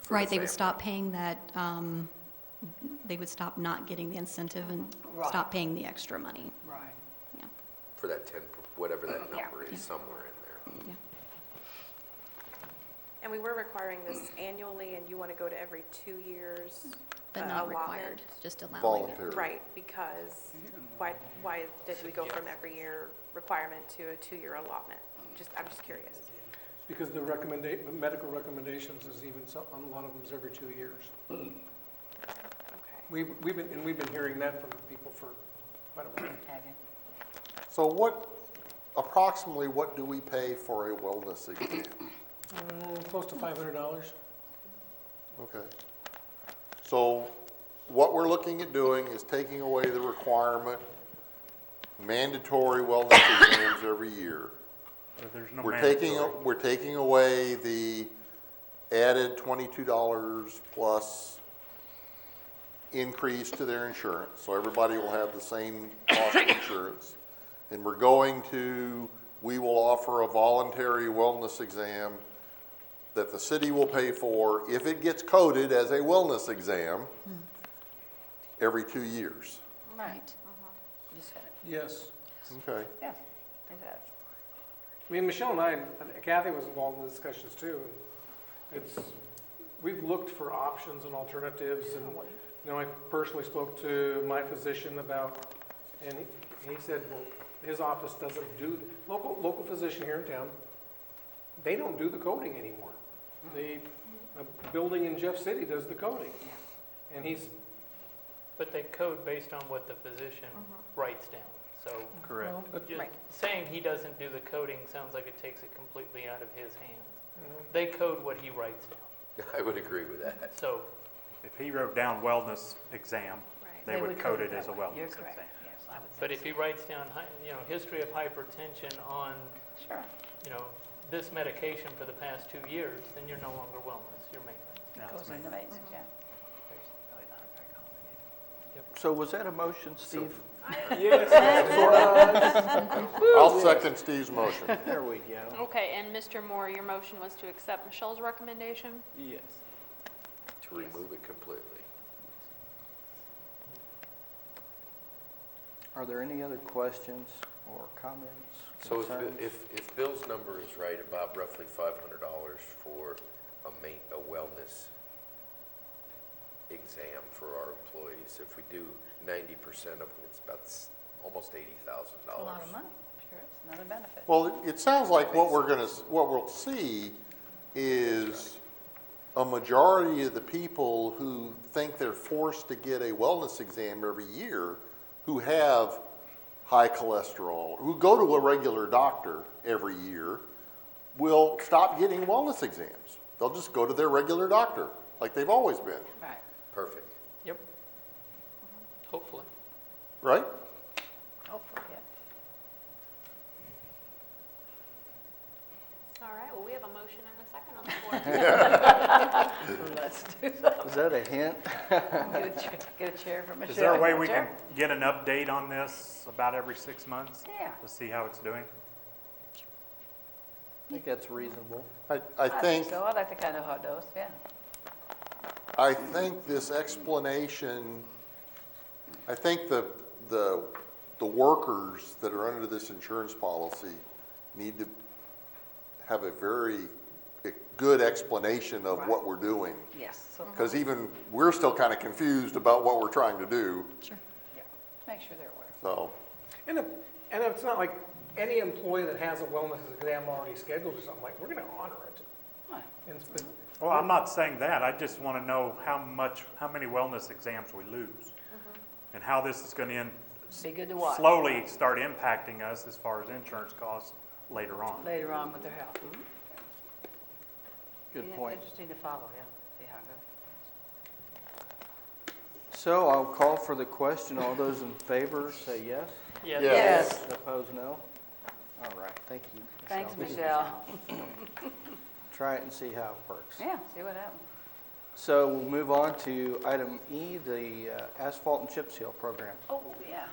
for Right, the they would family. stop paying that, they would stop not getting the incentive and Right. stop paying the extra money. Right. Yeah, For that 10, whatever that Yeah. number is, somewhere in there. yeah. And we were requiring this annually, and you want to go to every 2 years? But not allotment? required, just allowing it. Voluntary. Right, because why did we go from every year requirement to a 2-year allotment? I'm just curious. Because the medical recommendations is even, a lot of them is every 2 years. Okay. We've been hearing that from people for quite a while. Have you? So approximately what do we pay for a wellness exam? Close to $500. Okay. So what we're looking at doing is taking away the requirement mandatory wellness exams every year. There's no We're mandatory. taking away the added $22 plus increase to their insurance, so everybody will have the same cost of insurance. And we will offer a voluntary wellness exam that the city will pay for if it gets coded as a wellness exam every 2 years. Right. You said it. Yes. Okay. Yes, exactly. I mean, Michelle and I, and Kathy was involved in the discussions too. And we've looked for options and alternatives, and, you know, I personally spoke to my physician about, and he said, well, his office doesn't do, local physician here in town, they don't do the coding anymore. A building in Jeff City does the coding. And But they code based on what the physician writes down, so. Correct. Just saying he doesn't do the coding sounds like it takes it completely out of his hands. They code what he writes down, I would agree with that. so. If he wrote down wellness exam, they would code it as a wellness You're exam. correct, yes, I would say. But if he writes down, history of hypertension on, Sure. this medication for the past 2 years, then you're no longer wellness, you're maintenance. Now it's Goes into maintenance. maintenance, yeah. There's really not very complicated. So was that a motion, Steve? I'll second Steve's motion. There we go. Okay, and Mr. Moore, your motion was to accept Michelle's recommendation? Yes. To remove it completely. Are there any other questions or comments, So concerns? if Bill's number is right, about roughly $500 for a wellness exam for our employees, if we do 90% of them, it's about almost $80,000. A lot of money, sure, it's another benefit. Well, it sounds like what we'll see is a majority of the people who think they're forced to get a wellness exam every year, who have high cholesterol, who go to a regular doctor every year, will stop getting wellness exams. They'll just go to their regular doctor, like they've always been, Right. Perfect. Yep. Hopefully. right? Hopefully, yeah. All right, well, we have a motion and a second on the floor. Let's do that. Is that a hint? Get a chair for Michelle. Is there a way we Chair? can get an update on this about every 6 months? Yeah. To see how it's doing? I think that's reasonable. I think, So, I'd like to kind of know how it goes, yeah. I think this explanation, I think the workers that are under this insurance policy need to have a very good explanation of what we're doing. Yes, so, Because even, we're still kind of confused about what we're trying to do, yeah, make sure they're aware. so. And it's not like any employee that has a wellness exam already scheduled or something, like, we're gonna honor it. Right. And it's- Well, I'm not saying that. I just want to know how many wellness exams we lose. And how this is going to Be good to watch. slowly start impacting us as far as insurance costs later on. Later on with their health. Good Yeah, point. Interesting to follow, yeah, see how it goes. So I'll call for the question. All those in favor, say yes. Yes. Yes. Opposed, no. All right, thank you. Thanks, Michelle. Michelle. Try it and see how it works. Yeah, see what happens. So we'll move on to item E, the asphalt and chip seal program. Oh, yeah,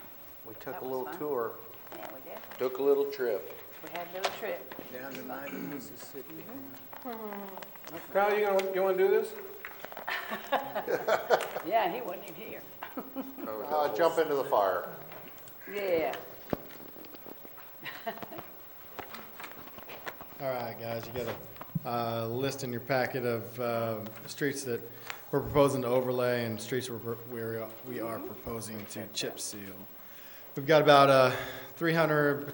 We took That a was little fun. tour. yeah, we did. Took a little trip. We had a little trip. Down to Miami, Mississippi. Kyle, you wanna do this? Yeah, and he wasn't even here. Jump into the fire. Yeah. All right, guys, you got a list in your packet of streets that we're proposing to overlay and streets we are proposing to chip seal. We've got about 300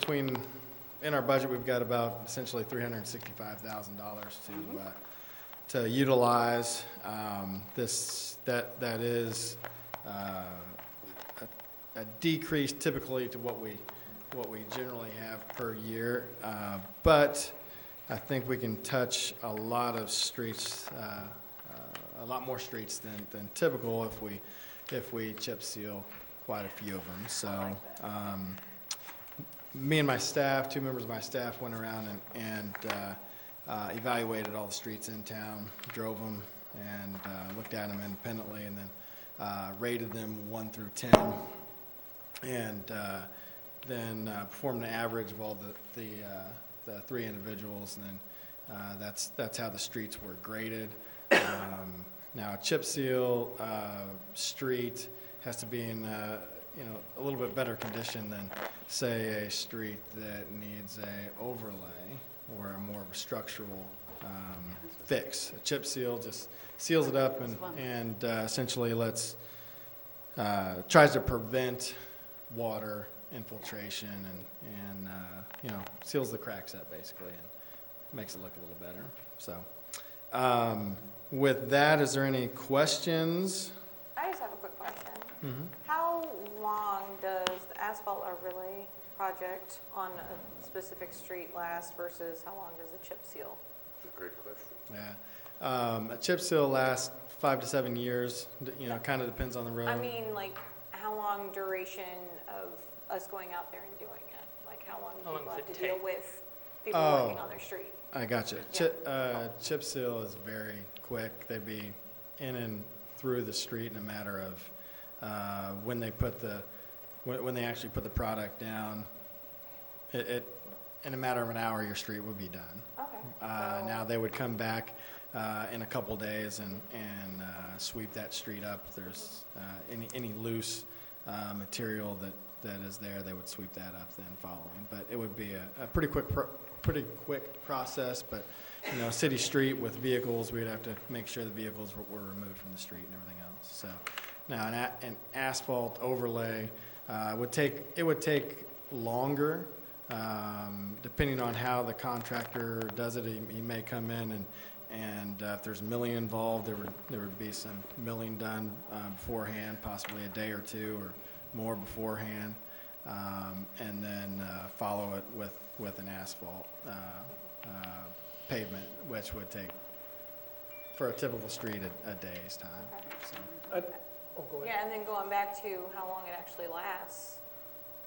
in our budget, we've got about essentially $365,000 to utilize. That is a decrease typically to what we generally have per year, but I think we can touch a lot of streets, a lot more streets than typical if we chip seal quite a few of them. So me and my staff, 2 members of my staff went around and evaluated all the streets in town, drove them, and looked at them independently, and then rated them 1 through 10, and then performed an average of all the 3 individuals, and then that's how the streets were graded. Now, a chip seal street has to be in a little bit better condition than, say, a street that needs a overlay or a more of a structural fix. A chip seal just seals it up and essentially tries to prevent water infiltration and seals the cracks up basically and makes it look a little better. So with that, is there any questions? I just have a quick question. Mm-hmm. How long does the asphalt overlay project on a specific street last versus how long does a chip seal? That's a great question. Yeah. A chip seal lasts 5 to 7 years, kind of depends on the road. I mean, like, how long duration of us going out there and doing it? Like, how long do How long people does have it to deal take? with people working on their street? I gotcha. Chip seal is very quick. They'd be in and through the street in a matter of when they actually put the product down. In a matter of an hour, your street would be done. Okay. Now they would come back in a couple days and sweep that street up. If there's any loose material that is there, they would sweep that up then following. But it would be a pretty quick process. But city street with vehicles, we'd have to make sure the vehicles were removed from the street and everything else. So now an asphalt overlay would take longer. Depending on how the contractor does it, he may come in and if there's milling involved, there would be some milling done beforehand, possibly a day or 2 or more beforehand, and then follow it with an asphalt pavement, which would take, for a typical street, a day's time. So. Go ahead. Yeah, and then going back to how long it actually lasts.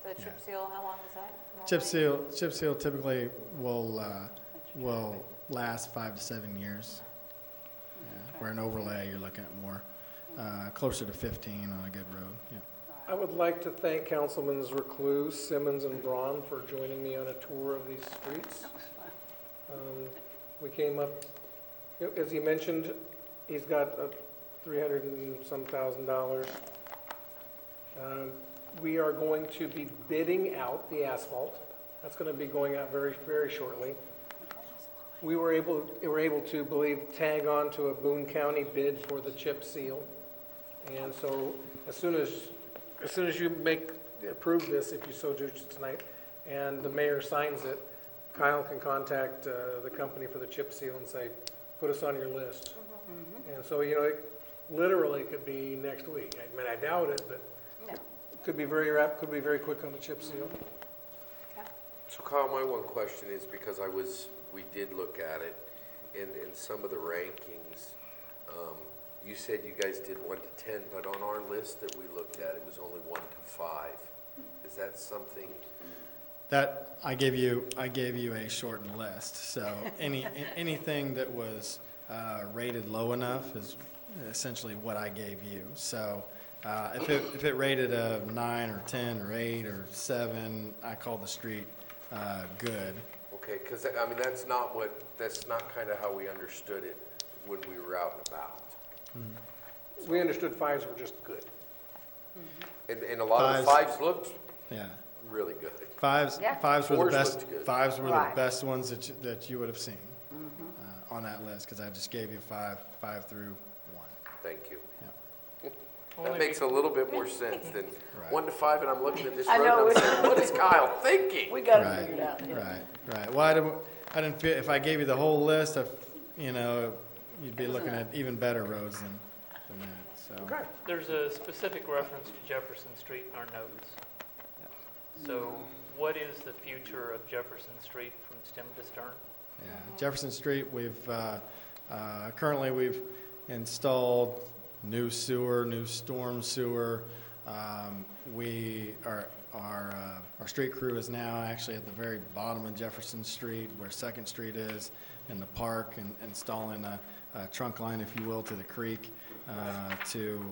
The chip seal, how long is that normally? Chip seal typically will last 5 to 7 years. Yeah. Where an overlay, you're looking at more, closer to 15 on a good road. Yeah. I would like to thank Councilmans Recluse, Simmons, and Braun for joining me on a tour of these streets. We came up, as he mentioned, he's got $300 and some thousand. We are going to be bidding out the asphalt. That's going to be going out very, very shortly. We were able to, believe, tag on to a Boone County bid for the chip seal. And so as soon as you approve this, if you so do tonight, and the mayor signs it, Kyle can contact the company for the chip seal and say, put us on your list. And so, it literally could be next week. I mean, I doubt it, but could be very could be very quick on the chip seal. So Kyle, my one question is, because we did look at it, in some of the rankings, you said you guys did 1 to 10, but on our list that we looked at, it was only 1 to 5. Is that something? That I gave you a shortened list. So anything that was rated low enough is essentially what I gave you. So if it rated a 9 or 10 or 8 or 7, I call the street good. Okay, because I mean that's not kind of how we understood it when we were out and about. We understood 5s were just good. And a lot of the 5s looked really good. Fives were the 4s best. looked good. 5s were the best ones that you would have seen on that list, because I just gave you 5 through 1. Thank you. Yeah. That makes a little bit more sense than Right. 1 to 5, and I'm looking at this I road know. and I'm saying, what is Kyle thinking? We got it Right, figured out. Yeah. right. Well, I didn't feel, if I gave you the whole list of, you'd be looking at even better roads than that, so. Okay. There's a specific reference to Jefferson Street in our notes. So what is the future of Jefferson Street from stem to stern? Yeah, Jefferson Street, currently we've installed new sewer, new storm sewer. We are our street crew is now actually at the very bottom of Jefferson Street, where Second Street is, in the park, and installing a trunk line, if you will, to the creek to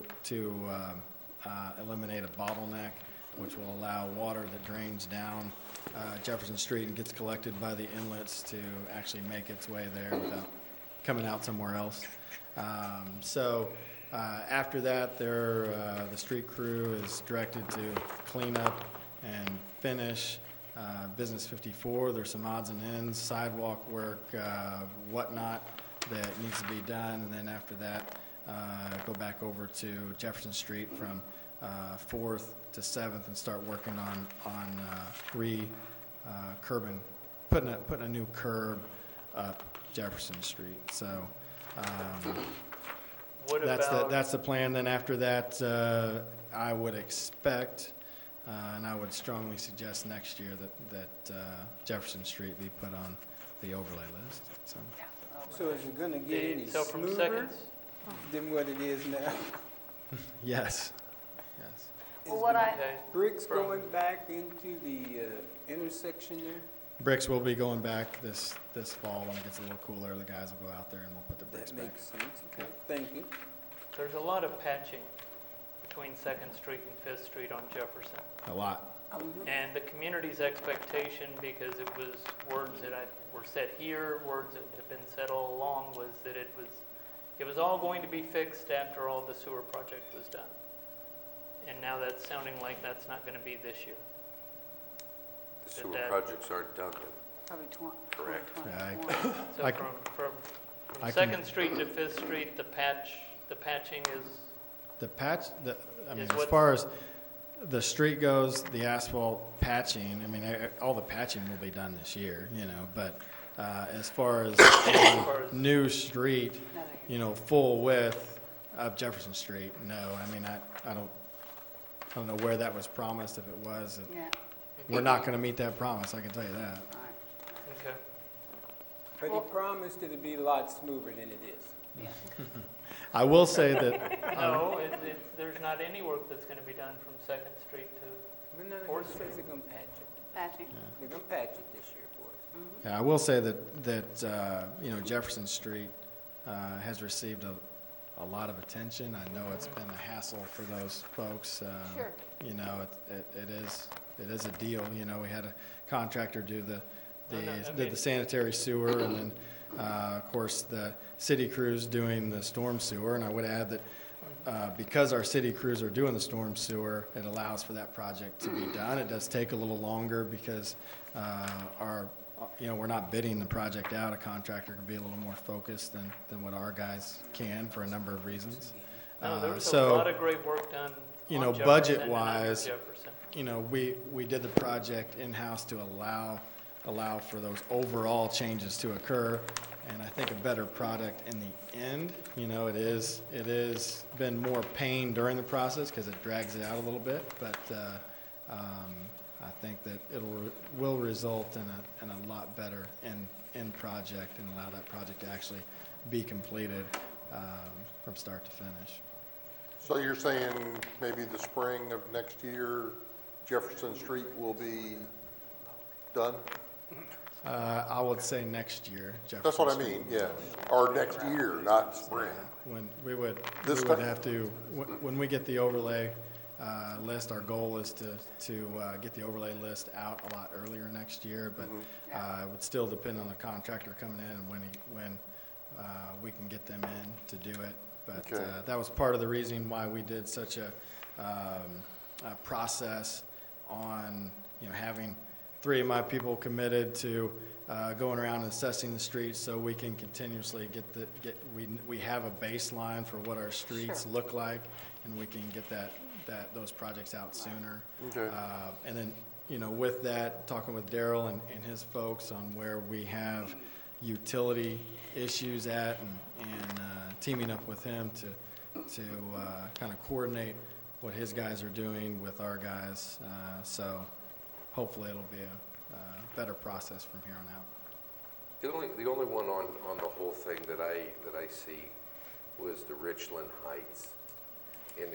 eliminate a bottleneck, which will allow water that drains down Jefferson Street and gets collected by the inlets to actually make its way there without coming out somewhere else. After that, the street crew is directed to clean up and finish Business 54. There's some odds and ends, sidewalk work, whatnot that needs to be done. And then after that, go back over to Jefferson Street from 4th to 7th and start working on curbing, putting a new curb up Jefferson Street. So that's the plan. Then after that, I would expect, and I would strongly suggest next year that Jefferson Street be put on the overlay list. So is it gonna get any So from smoother seconds, than what it is now? Yes. Well, what I, okay, Bricks going back into the intersection there? Bricks will be going back this fall when it gets a little cooler. The guys will go out there and we'll put the bricks That back. makes sense, okay, thank you. there's a lot of patching between Second Street and Fifth Street on Jefferson. A lot. And the community's expectation, because it was words that were said here, words that have been said all along, was that it was all going to be fixed after all the sewer project was done. And now that's sounding like that's not going to be this year. The sewer projects aren't done yet. Probably Correct. 2021. So I from can- Second Street to Fifth Street, the patching is, The patch, Is as what- far as the street goes, the asphalt patching, all the patching will be done this year, but as far as a new street, full width of Jefferson Street, no. I don't know where that was promised, if it was. Yeah, We're not going to meet that promise, I can tell you that. all right. okay. But he promised it'd be a lot smoother than it is. Yeah. I will say that, No, there's not any work that's going to be done from Second Street to, But no, Or he says they're gonna patch it. Patching. They're gonna patch it this year for us. yeah, I will say that Jefferson Street has received a lot of attention. I know it's been a hassle for those folks. Sure. It is a deal. We had a contractor do I did the sanitary sewer, and then, of course, the city crews doing the storm sewer. And I would add that because our city crews are doing the storm sewer, it allows for that project to be done. It does take a little longer because we're not bidding the project out. A contractor can be a little more focused than what our guys can for a number of reasons. no, there was a So, lot of great work done on Jefferson budget-wise, and under Jefferson. we did the project in-house to allow for those overall changes to occur, and I think a better product in the end. It is been more pain during the process because it drags it out a little bit, but I think that will result in a lot better end project and allow that project to actually be completed from start to finish. So you're saying maybe the spring of next year, Jefferson Street will be done? I would say next year, Jefferson That's what I Street. mean, yes. Or next year, not spring. When we would This have time? to, when we get the overlay list, our goal is to get the overlay list out a lot earlier next year, but it would still depend on the contractor coming in and when we can get them in to do it. But Okay. that was part of the reason why we did such a process on, having 3 of my people committed to going around and assessing the streets, so we can continuously we have a baseline for what our streets look like, and we can get those projects out sooner. Okay. And then, with that, talking with Daryl and his folks on where we have utility issues at, and teaming up with him to kind of coordinate what his guys are doing with our guys. So hopefully it'll be a better process from here on out. The only one on the whole thing that I see was the Richland Heights. And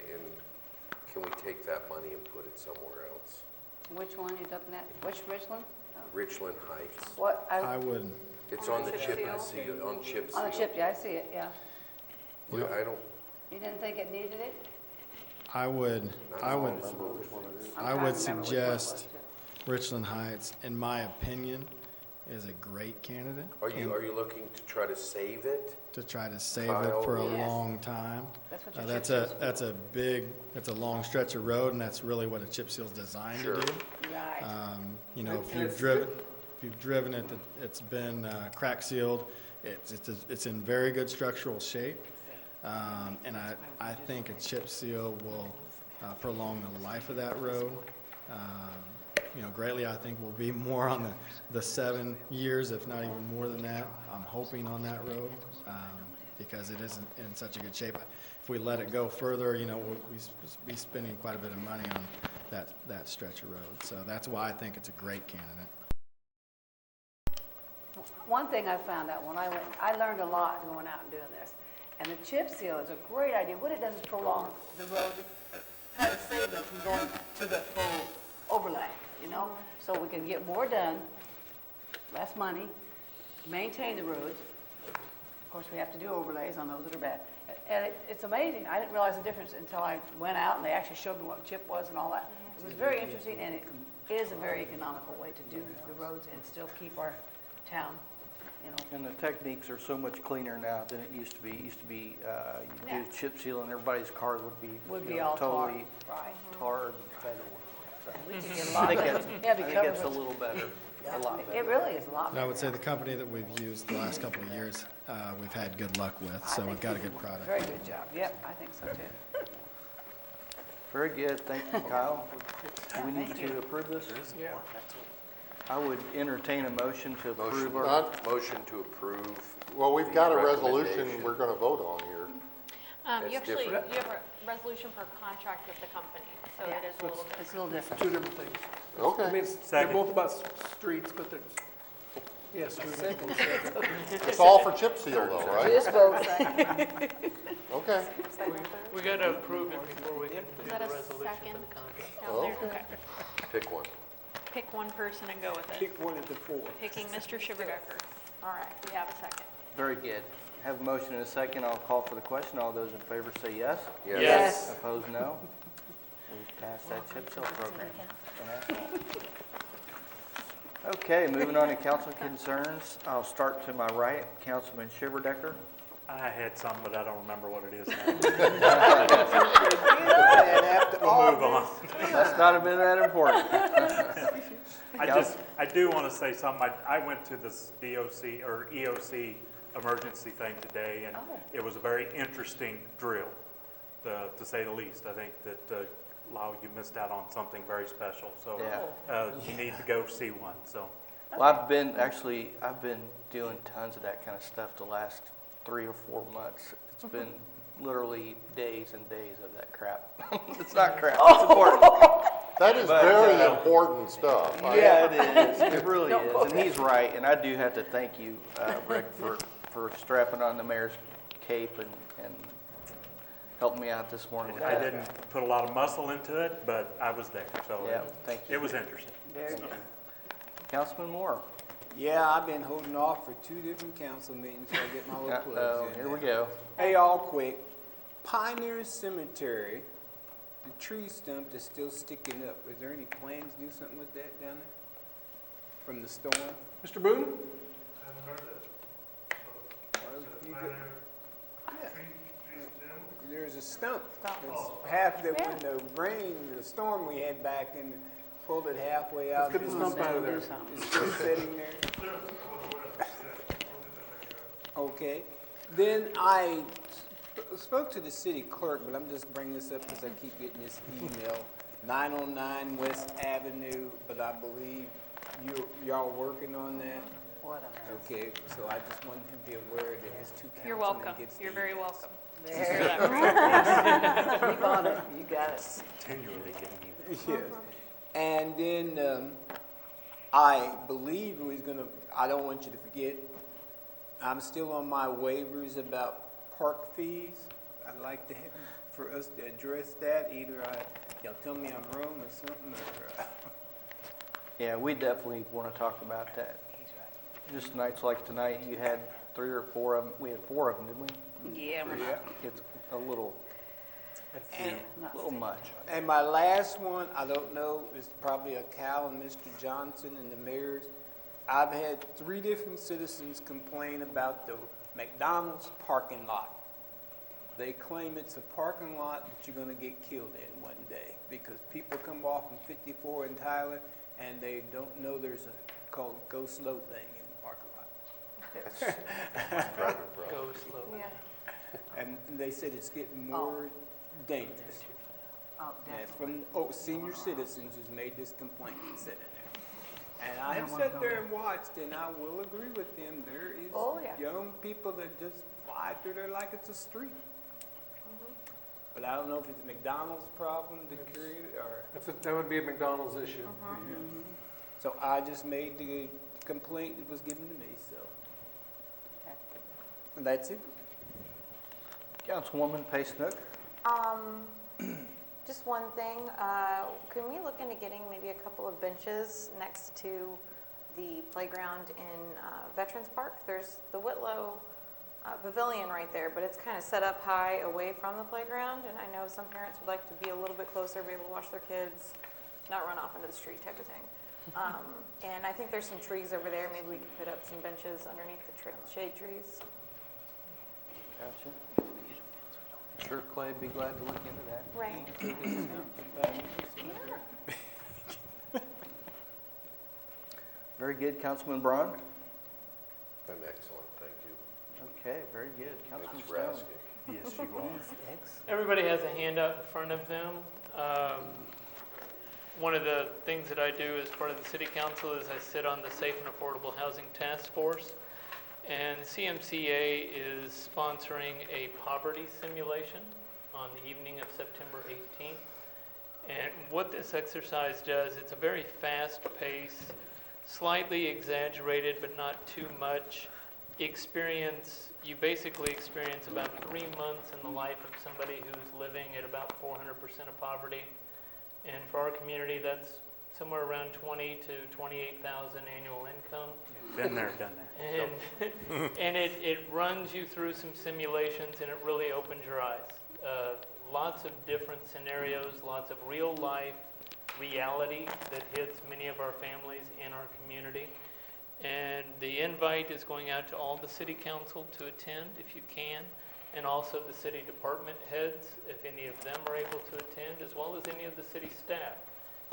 can we take that money and put it somewhere else? Which one you looking at? Which Richland? Richland Heights. What, I would, It's On on the the chip chip seal? seal, on chip seal. on the chip, yeah, I see it, yeah. Well, I don't, You didn't think it needed it? I would, I would, I'm I trying to would remember which one it was, suggest too. Richland Heights, in my opinion, is a great candidate. are you looking to try to save it? To try to save Kyle? it for a Yes. long time. That's what your That's chip seal's that's a big, it's a long stretch of road, and that's really what a chip seal's designed Sure. to do. Right. You know, And if you've driven it, it's been crack sealed. It's in very good structural shape. And I think a chip seal will prolong the life of that road. You know, greatly, I think will be more on the 7 years, if not even more than that. I'm hoping on that road, because it isn't in such a good shape. If we let it go further, you know, we'll be spending quite a bit of money on that stretch of road. So that's why I think it's a great candidate. One thing I found out when I learned a lot going out and doing this. And the chip seal is a great idea. What it does is prolong the road, try to save it from going to the full overlay, you know? So we can get more done, less money, maintain the roads. Of course, we have to do overlays on those that are bad. And it's amazing. I didn't realize the difference until I went out and they actually showed me what chip was and all that. It was very interesting, and it is a very economical way to do the roads and still keep our town, you know. And the techniques are so much cleaner now than it used to be. It used to be, you Yeah. do chip seal and everybody's cars would be, Would you be know, all tar, totally right. tarred. We could get a I lot think of, it's, yeah, I think because it's a little better, a lot it better. really is a lot And I would say better. the company that we've used the last couple of years, we've had good luck with, so we've got a good product. Very good job. Yep, I think so too. Very good, thank you, Kyle. Do we need to approve this? Yeah. I would entertain a motion to approve our, Motion to approve. Well, we've the got a resolution recommendation. we're gonna vote on here. You That's actually, different. you have a resolution for a contract with the company, so Yeah. it is a little different. It's a little different. Two different things. I Okay, mean, they're Second. both about streets, but they're, yes, it's all for chip seal though, right? Just vote. Okay. We gotta approve it before we can Is do that the a resolution second for the contract. down there? Okay. Okay. Pick one. Pick one person and go with it. Pick one of the four. Picking Mr. Shiverdecker. All right, we have a second. very good. Have a motion and a second, I'll call for the question. All those in favor say yes. Yes. Opposed, no. We've passed that chip seal program. Okay, moving on to council concerns. I'll start to my right, Councilman Shiverdecker. I had some, but I don't remember what it is now. We'll move on. Must not have been that important. I do want to say something. I went to this DOC or EOC emergency thing today, and it was a very interesting drill, to say the least. I think that, Lau, you missed out on something very special, so you need to go see one, so. Well, I've been doing tons of that kind of stuff the last 3 or 4 months. It's been literally days and days of that crap. It's not crap, it's important. That is very important stuff. Yeah, it is, it really is, and he's right, and I do have to thank you, Rick, for strapping on the mayor's cape and helping me out this morning with I that. didn't put a lot of muscle into it, but I was there, so Yeah, thank you. it was interesting. Very good. Councilman Moore. Yeah, I've been holding off for 2 different council meetings, so I get my little plugs Uh-oh, in here we there. go. Hey, all quick. Pioneer Cemetery, the tree stump is still sticking up. Is there any plans to do something with that down there? From the storm? Mr. Boone? Well, you go- Yeah. There's a stump. It's half that when the rain, the storm we had back and pulled it halfway out. Let's get the stump out of there. It's still sitting there. Okay. Then I spoke to the city clerk, but I'm just bringing this up because I keep getting this email. 909 West Avenue, but I believe y'all working on that? What a mess. Okay, so I just wanted him to be aware that his 2 councilmen You're welcome. gets the You're very emails. welcome. There. Keep on it, you got it. Continually getting you. Yes. And then I believe we was gonna, I don't want you to forget, I'm still on my waivers about park fees. I'd like to have, for us to address that, either y'all tell me I'm wrong or something, or Yeah, we definitely want to talk about that. Just nights like tonight, you had 3 or 4 of them, we had 4 of them, didn't we? Yeah. It's a little much. And my last one, I don't know, is probably a Cal and Mr. Johnson and the mayor's. I've had 3 different citizens complain about the McDonald's parking lot. They claim it's a parking lot that you're gonna get killed in one day because people come off from 54 in Tyler and they don't know there's a called go slow thing in the parking lot. Go slow. And they said it's getting more dangerous. Oh, And it's definitely. from senior citizens who's made this complaint and said in there. And I have sat there and watched, and I will agree with them. There is Oh, yeah. young people that just fly through there like it's a street. But I don't know if it's McDonald's problem to create it or. That would be a McDonald's issue. So I just made the complaint that was given to me, so. And that's it. Councilwoman Pace Nook? Just one thing, can we look into getting maybe a couple of benches next to the playground in Veterans Park? There's the Whitlow Pavilion right there, but it's kind of set up high away from the playground, and I know some parents would like to be a little bit closer, be able to watch their kids, not run off into the street type of thing. And I think there's some trees over there, maybe we could put up some benches underneath the shade trees. Gotcha. Sure Clay'd be glad to look into that. Right. Very good. Councilman Braun? I'm excellent, thank you. Okay, very good. Councilman Thanks for Stone? asking. Yes, you are. Everybody has a handout in front of them. One of the things that I do as part of the city council is I sit on the Safe and Affordable Housing Task Force. And CMCA is sponsoring a poverty simulation on the evening of September 18th. And what this exercise does, it's a very fast-paced, slightly exaggerated, but not too much experience. You basically experience about 3 months in the life of somebody who's living at about 400% of poverty. And for our community, that's somewhere around 20 to 28,000 annual income. Been there, done that. And it runs you through some simulations, and it really opens your eyes. Lots of different scenarios, lots of real life reality that hits many of our families in our community. And the invite is going out to all the city council to attend if you can, and also the city department heads, if any of them are able to attend, as well as any of the city staff.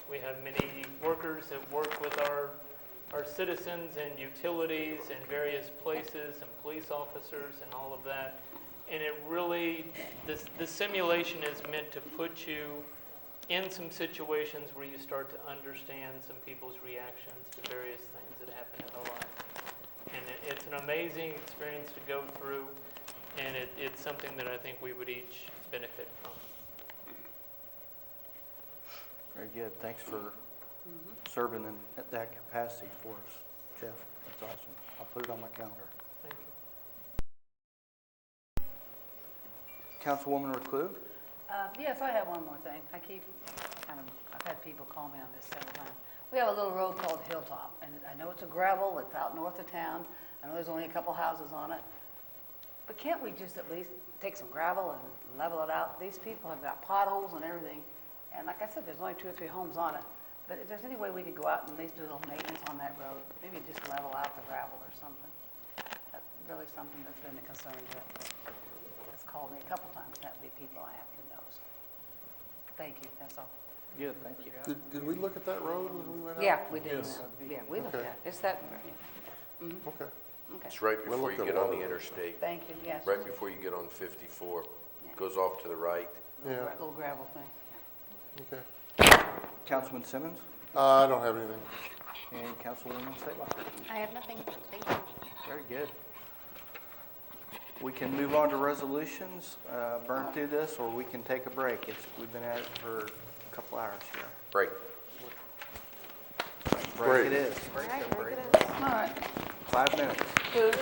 We have many workers that work with our citizens and utilities and various places and police officers and all of that. And it really, the simulation is meant to put you in some situations where you start to understand some people's reactions to various things that happen in their life. And it's an amazing experience to go through, and it's something that I think we would each benefit from. Very good. Thanks for serving at that capacity for us, Jeff. That's awesome. I'll put it on my calendar. Thank you. Councilwoman Reclue? Yes, I have one more thing. I've had people call me on this several times. We have a little road called Hilltop, and I know it's a gravel, it's out north of town. I know there's only a couple houses on it. But can't we just at least take some gravel and level it out? These people have got potholes and everything. And like I said, there's only 2 or 3 homes on it. But if there's any way we could go out and at least do a little maintenance on that road, maybe just level out the gravel or something. That's really something that's been a concern to has called me a couple times, that would be people I happen to know. So, thank you, that's all. Good, thank you. Did we look at that road when we went out? Yeah, we did. Yes. Yeah, we looked Okay. at it. It's that, Okay. okay. It's right We'll before you look at get on one the of those. interstate, Thank you, yes. right before you get on 54. Yeah. Goes off to the right. Yeah, Little gravel thing. okay. Councilman Simmons I don't have anything. and Councilwoman Staley. I have nothing. Thank you. Very good. We can move on to resolutions, burn through this, or we can take a break. We've been at it for a couple hours here. Break. Break it is. All right, break it is. All right. 5 minutes. Food.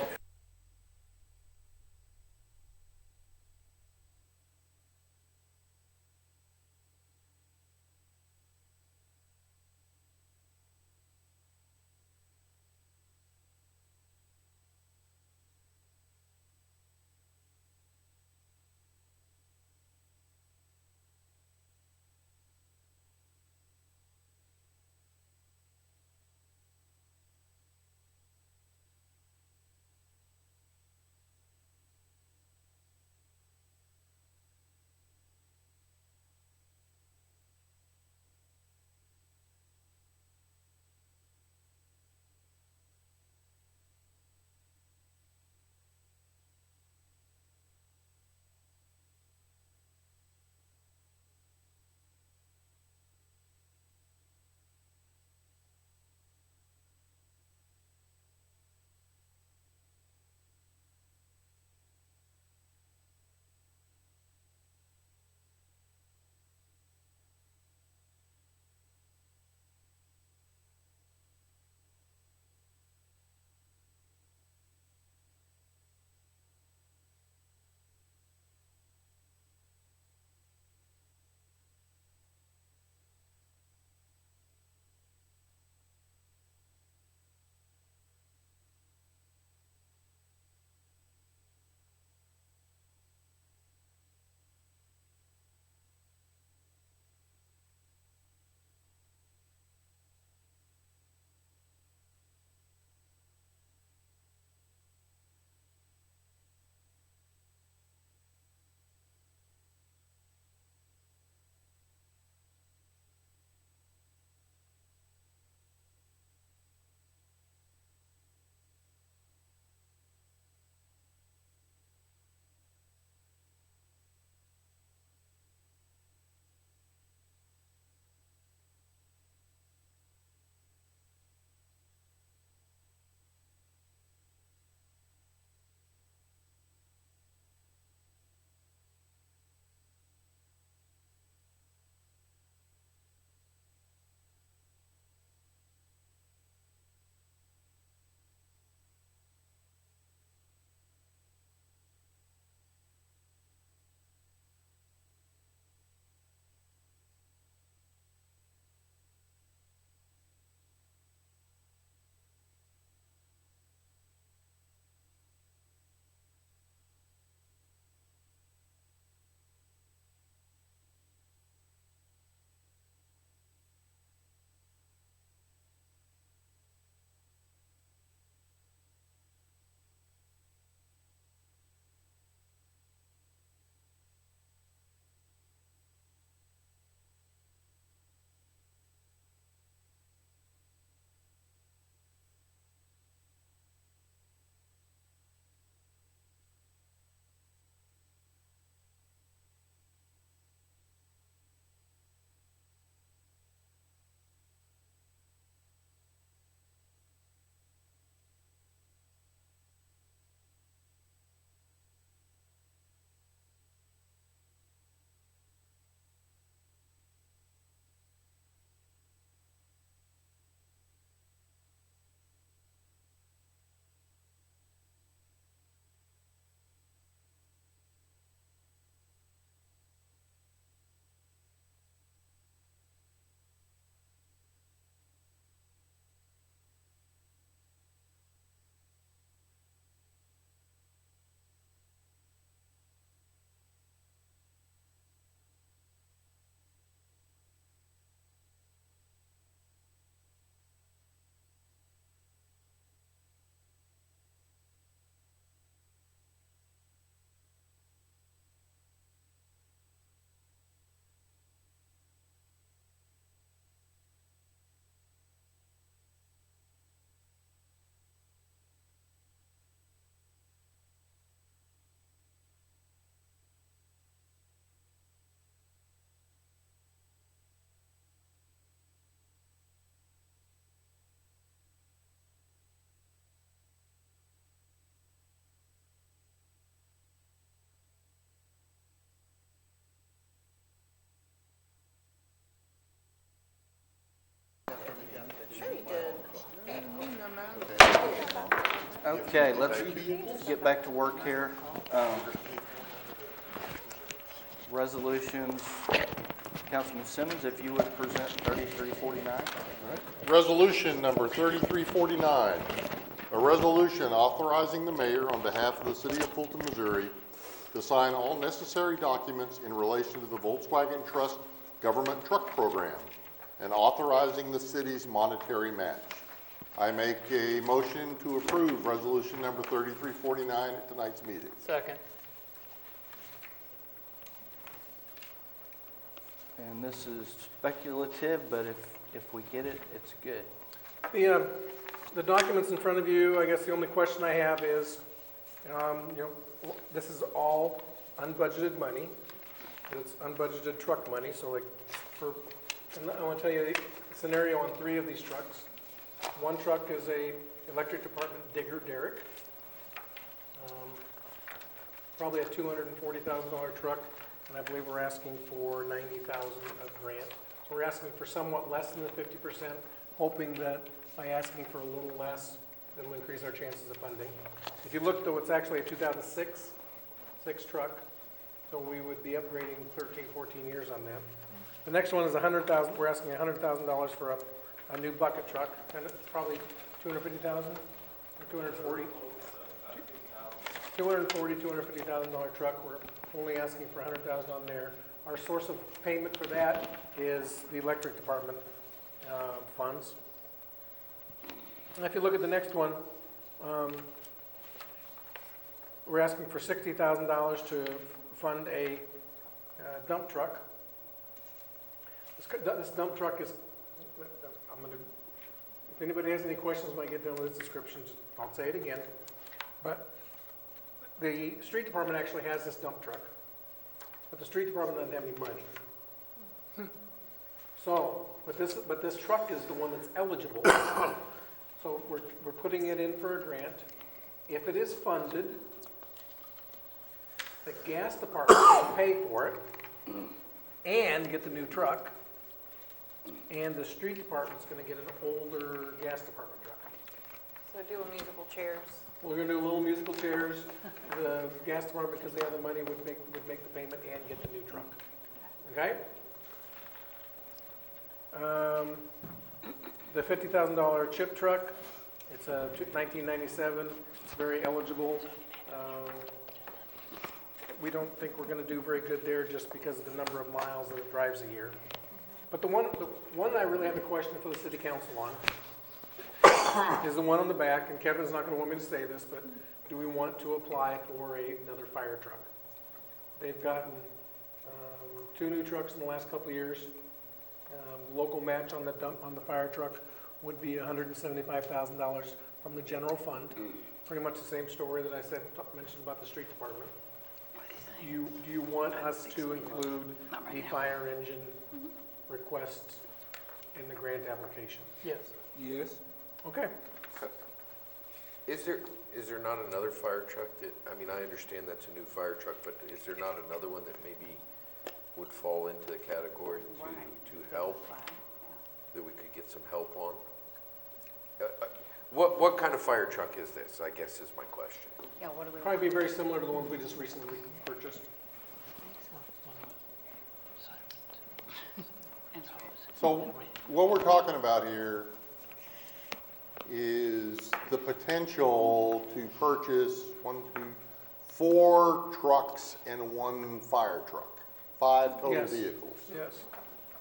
Okay, let's get back to work here. Resolutions, Councilman Simmons, if you would present 3349. Resolution number 3349, a resolution authorizing the mayor on behalf of the city of Fulton, Missouri, to sign all necessary documents in relation to the Volkswagen Trust Government Truck Program and authorizing the city's monetary match. I make a motion to approve resolution number 3349 at tonight's meeting. Second. And this is speculative, but if we get it, it's good. The documents in front of you, I guess the only question I have is, this is all unbudgeted money. It's unbudgeted truck money, so and I want to tell you the scenario on 3 of these trucks. One truck is a electric department digger derrick. Probably a $240,000 truck, and I believe we're asking for $90,000 of grant. So we're asking for somewhat less than the 50%, hoping that by asking for a little less, it'll increase our chances of funding. If you look, though, it's actually a 2006 truck, so we would be upgrading 13, 14 years on that. The next one is $100,000. We're asking $100,000 for a new bucket truck, and it's probably $250,000 or $240,000. $250,000 truck. We're only asking for $100,000 on there. Our source of payment for that is the electric department funds. And if you look at the next one, we're asking for $60,000 to fund a dump truck. This dump truck is, if anybody has any questions when I get done with this description, I'll say it again. But the street department actually has this dump truck, but the street department doesn't have any money. So, but this truck is the one that's eligible. So we're putting it in for a grant. If it is funded, the gas department will pay for it and get the new truck, and the street department's going to get an older gas department truck. So do a musical chairs. We're going to do little musical chairs. The gas department, because they have the money, would make the payment and get the new truck. Okay? The $50,000 chip truck, it's a 1997. It's very eligible. We don't think we're going to do very good there just because of the number of miles that it drives a year. But the one I really have a question for the city council on is the one on the back, and Kevin's not going to want me to say this, but do we want to apply for another fire truck? They've gotten 2 new trucks in the last couple of years. Local match on the fire truck would be $175,000 from the general fund. Pretty much the same story that I mentioned about the street department. Do you want us to include the fire engine requests in the grant application? Yes. Yes. Okay. Is there not another fire truck that, I mean, I understand that's a new fire truck, but is there not another one that maybe would fall into the category to help, that we could get some help on? What kind of fire truck is this, I guess is my question. Yeah, what do we? Probably be very similar to the ones we just recently purchased. So what we're talking about here is the potential to purchase 4 trucks and 1 fire truck, 5 total Yes. vehicles. Yes.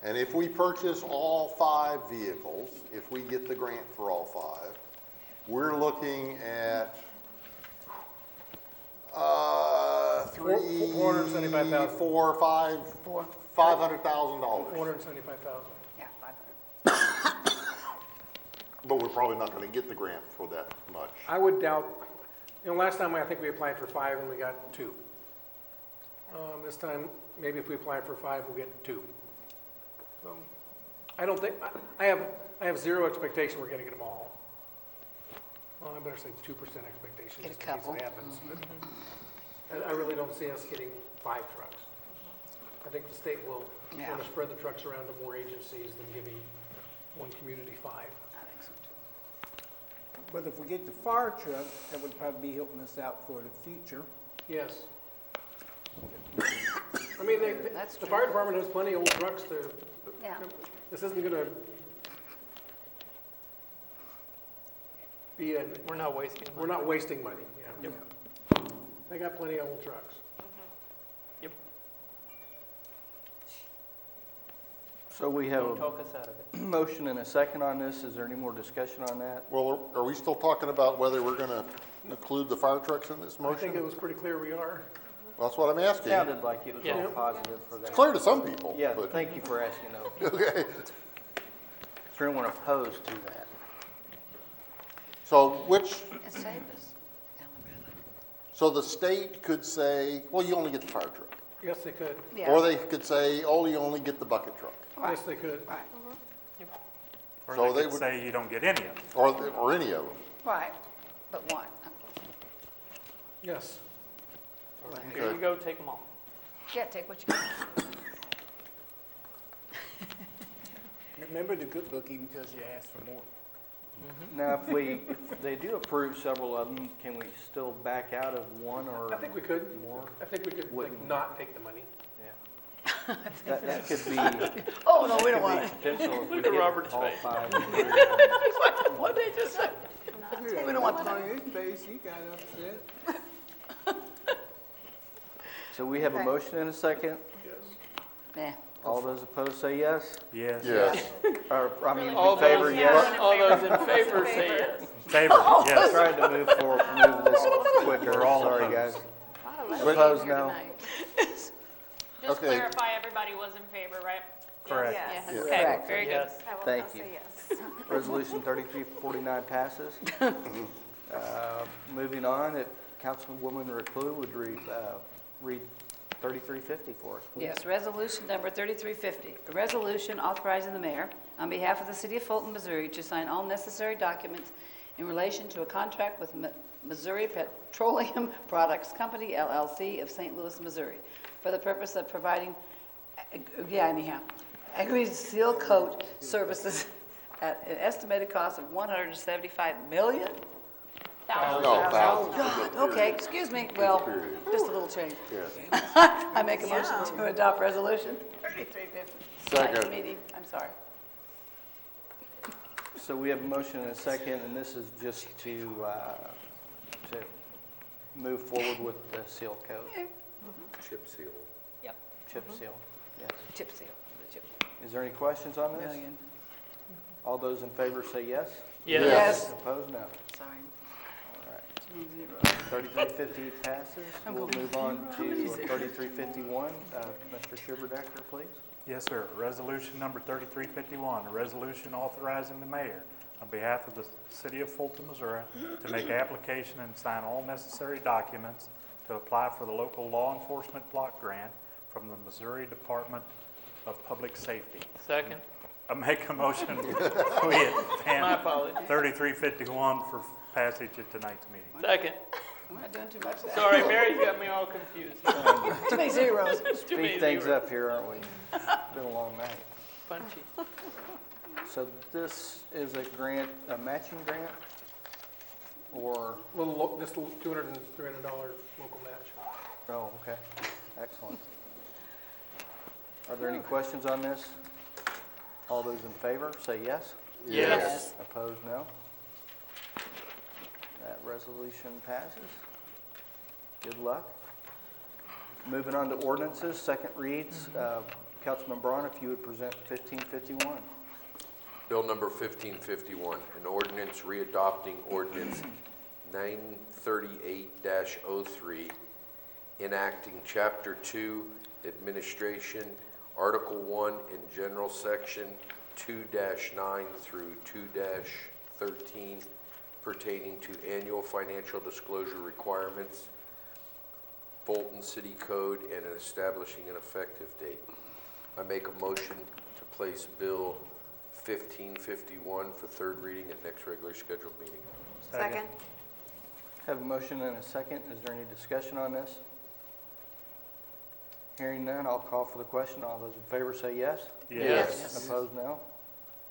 And if we purchase all 5 vehicles, if we get the grant for all 5, we're looking at $475,000. $500,000. Yeah, $475,000. 500. But we're probably not going to get the grant for that much. I would doubt, last time I think we applied for 5 and we got 2. This time, maybe if we apply for 5, we'll get 2. So, I don't think, I have 0 expectation we're going to get them all. Well, I better say 2% expectation Get a just in case couple. it happens. But I really don't see us getting 5 trucks. I think the state will want to spread the trucks around to more agencies than giving one community 5. I think so too. But if we get the fire truck, that would probably be helping us out for the future. Yes. I mean, That's the true. fire department has plenty of old trucks to, Yeah. this isn't gonna be We're not wasting money. we're not wasting money, yeah. They got plenty of old trucks. Yep. So we have Don't a talk us out of it. motion and a second on this. Is there any more discussion on that? Well, are we still talking about whether we're gonna include the fire trucks in this I think it motion? was pretty clear we are. Well, that's what I'm asking. Sounded like it was all Yeah. positive for that. It's clear to some people, Yeah, but, thank you for asking though. okay. Is there anyone opposed to that? So which, And save us down the road. so the state could say, well, you only get the fire truck. Yes, they could. Yeah. Or they could say, oh, you only get the bucket truck. Yes, they could. Right, Or So they they could would- say you don't get any of them. Or any of them. right, but one. Yes. Here you go, take them all. Yeah, take what you can. Remember, the good book even tells you to ask for more. Now, if they do approve several of them, can we still back out of one or I think we could. more? I think we could like, Wouldn't- not take the money. Yeah. That could be. Oh, no, we don't want Could it. be potential if we Look at get Robert's all face. five. What they just say? We don't want the money. On his face, he got upset. So we have a Okay. motion and a second. Yeah. All those opposed say yes? Yes. Yes. Or, I mean, All in favor, those, yes? all those in favor say yes. Favor, yes. Trying to move this quicker, We're all sorry, opposed. guys. Opposed, no? Just Okay. clarify, everybody was in favor, right? Correct. Yes. Yeah. Okay, Correct. very good. Yes. I will Thank now you. say yes. Resolution 3349 passes. Moving on, if Councilwoman Reclus would read 3350 for us, please. Yes, resolution number 3350, a resolution authorizing the mayor on behalf of the city of Fulton, Missouri, to sign all necessary documents in relation to a contract with Missouri Petroleum Products Company, LLC of St. Louis, Missouri, for the purpose of providing, agreed seal coat services at an estimated cost of $175 million. No, thousand. God, okay, excuse me, well, just a little change. Yes. I make a motion to adopt resolution 3350. Second. Meeting, I'm sorry. So we have a motion and a second, and this is just to move forward with the seal coat, Chip seal. chip seal, yes. Chip seal, the chip. Is there any questions on this? Million. All those in favor say yes? Yes. Yes. Opposed, no. Sorry. All right. 2-0. 3350 passes. We'll move on to 3351. Mr. Schuberdecker, please. Yes, sir. Resolution number 3351, a resolution authorizing the mayor on behalf of the city of Fulton, Missouri, to make application and sign all necessary documents to apply for the local law enforcement block grant from the Missouri Department of Public Safety. Second. I make a motion, we My advance apologies. 3351 for passage at tonight's meeting. Second. We're not doing too much there. Sorry, Mary's got me all confused. Too many zeros. Too many Speed things zeros. up here, aren't we? Been a long night. Punchy. So this is a grant, a matching grant? Or, Just a little $200 and $300 local match. oh, okay, excellent. Are there any questions on this? All those in favor, say yes. Yes. Opposed, no. That resolution passes. Good luck. Moving on to ordinances, second reads. Councilman Braun, if you would present 1551. Bill number 1551, an ordinance readopting ordinance 938-03, enacting Chapter 2, Administration, Article 1 in General Section 2-9 through 2-13 pertaining to annual financial disclosure requirements, Fulton City Code, and establishing an effective date. I make a motion to place Bill 1551 for third reading at next regularly scheduled meeting. Second? Have a motion and a second. Is there any discussion on this? Hearing none, I'll call for the question. All those in favor say yes. Yes. Opposed, no.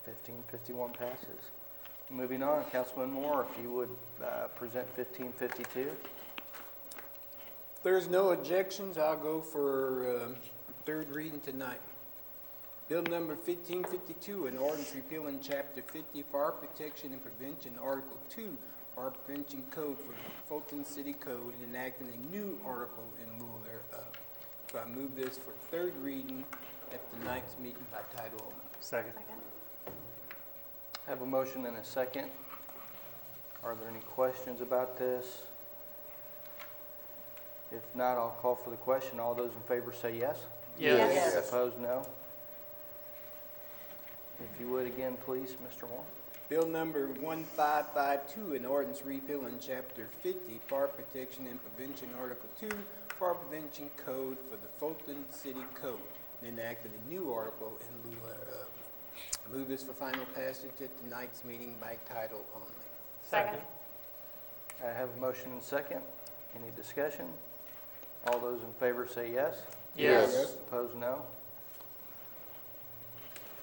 1551 passes. Moving on, Councilman Moore, if you would present 1552. If there's no objections, I'll go for third reading tonight. Bill number 1552, an ordinance repealing Chapter 50 Fire Protection and Prevention, Article 2, Fire Prevention Code for the Fulton City Code, and enacting a new article in lieu thereof. So I move this for third reading at tonight's meeting by title only. Second. Have a motion and a second. Are there any questions about this? If not, I'll call for the question. All those in favor say yes. Yes. Opposed, no. If you would again, please, Mr. Moore. Bill number 1552, an ordinance repealing Chapter 50 Fire Protection and Prevention, Article 2, Fire Prevention Code for the Fulton City Code, and enacting a new article in lieu thereof. I move this for final passage at tonight's meeting by title only. Second. I have a motion and second. Any discussion? All those in favor say yes. Yes. Opposed, no.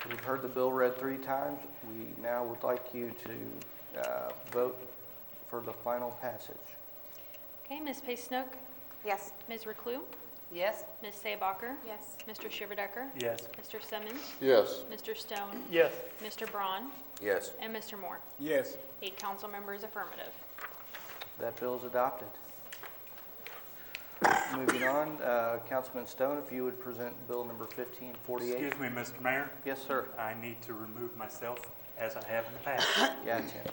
We've heard the bill read 3 times. We now would like you to vote for the final passage. Okay, Ms. Pace Snook, Yes. Ms. Reclus, Yes? Ms. Seebacher, Yes. Mr. Shiverdecker, Yes. Mr. Simmons, Yes. Mr. Stone, Yes. Mr. Braun, Yes. and Mr. Moore. Yes. 8 council members affirmative. That bill is adopted. Moving on, Councilman Stone, if you would present bill number 1548. Excuse me, Mr. Mayor, Yes, sir. I need to remove myself as I have in the past. Gotcha.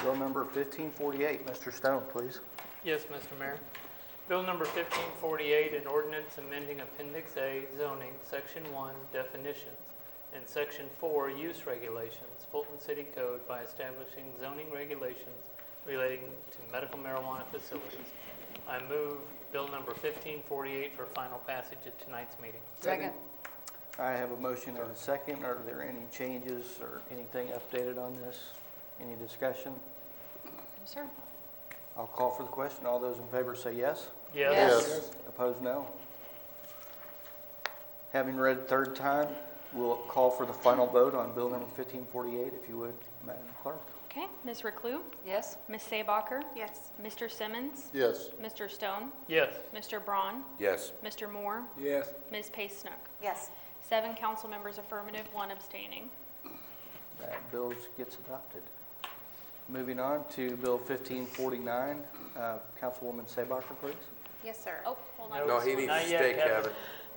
Bill number 1548, Mr. Stone, please. Yes, Mr. Mayor. Bill number 1548, an ordinance amending Appendix A zoning, Section 1 definitions, and Section 4 use regulations, Fulton City Code by establishing zoning regulations relating to medical marijuana facilities. I move Bill number 1548 for final passage at tonight's meeting. Second? I have a motion and a second. Are there any changes or anything updated on this? Any discussion? Sir. I'll call for the question. All those in favor say yes. Yes. Opposed, no. Having read it 3rd time, we'll call for the final vote on bill number 1548, if you would, Madam Clerk. Okay, Ms. Reclus, Yes? Ms. Seebacher, Yes. Mr. Simmons, Yes. Mr. Stone, Yes. Mr. Braun, Yes. Mr. Moore, Yes. Ms. Pace Snook. Yes. 7 council members affirmative, 1 abstaining. That bill gets adopted. Moving on to bill 1549, Councilwoman Seebacher, please. Yes, sir. Oh, hold on. No, he needs Not to yet, stay, Kevin. Kevin.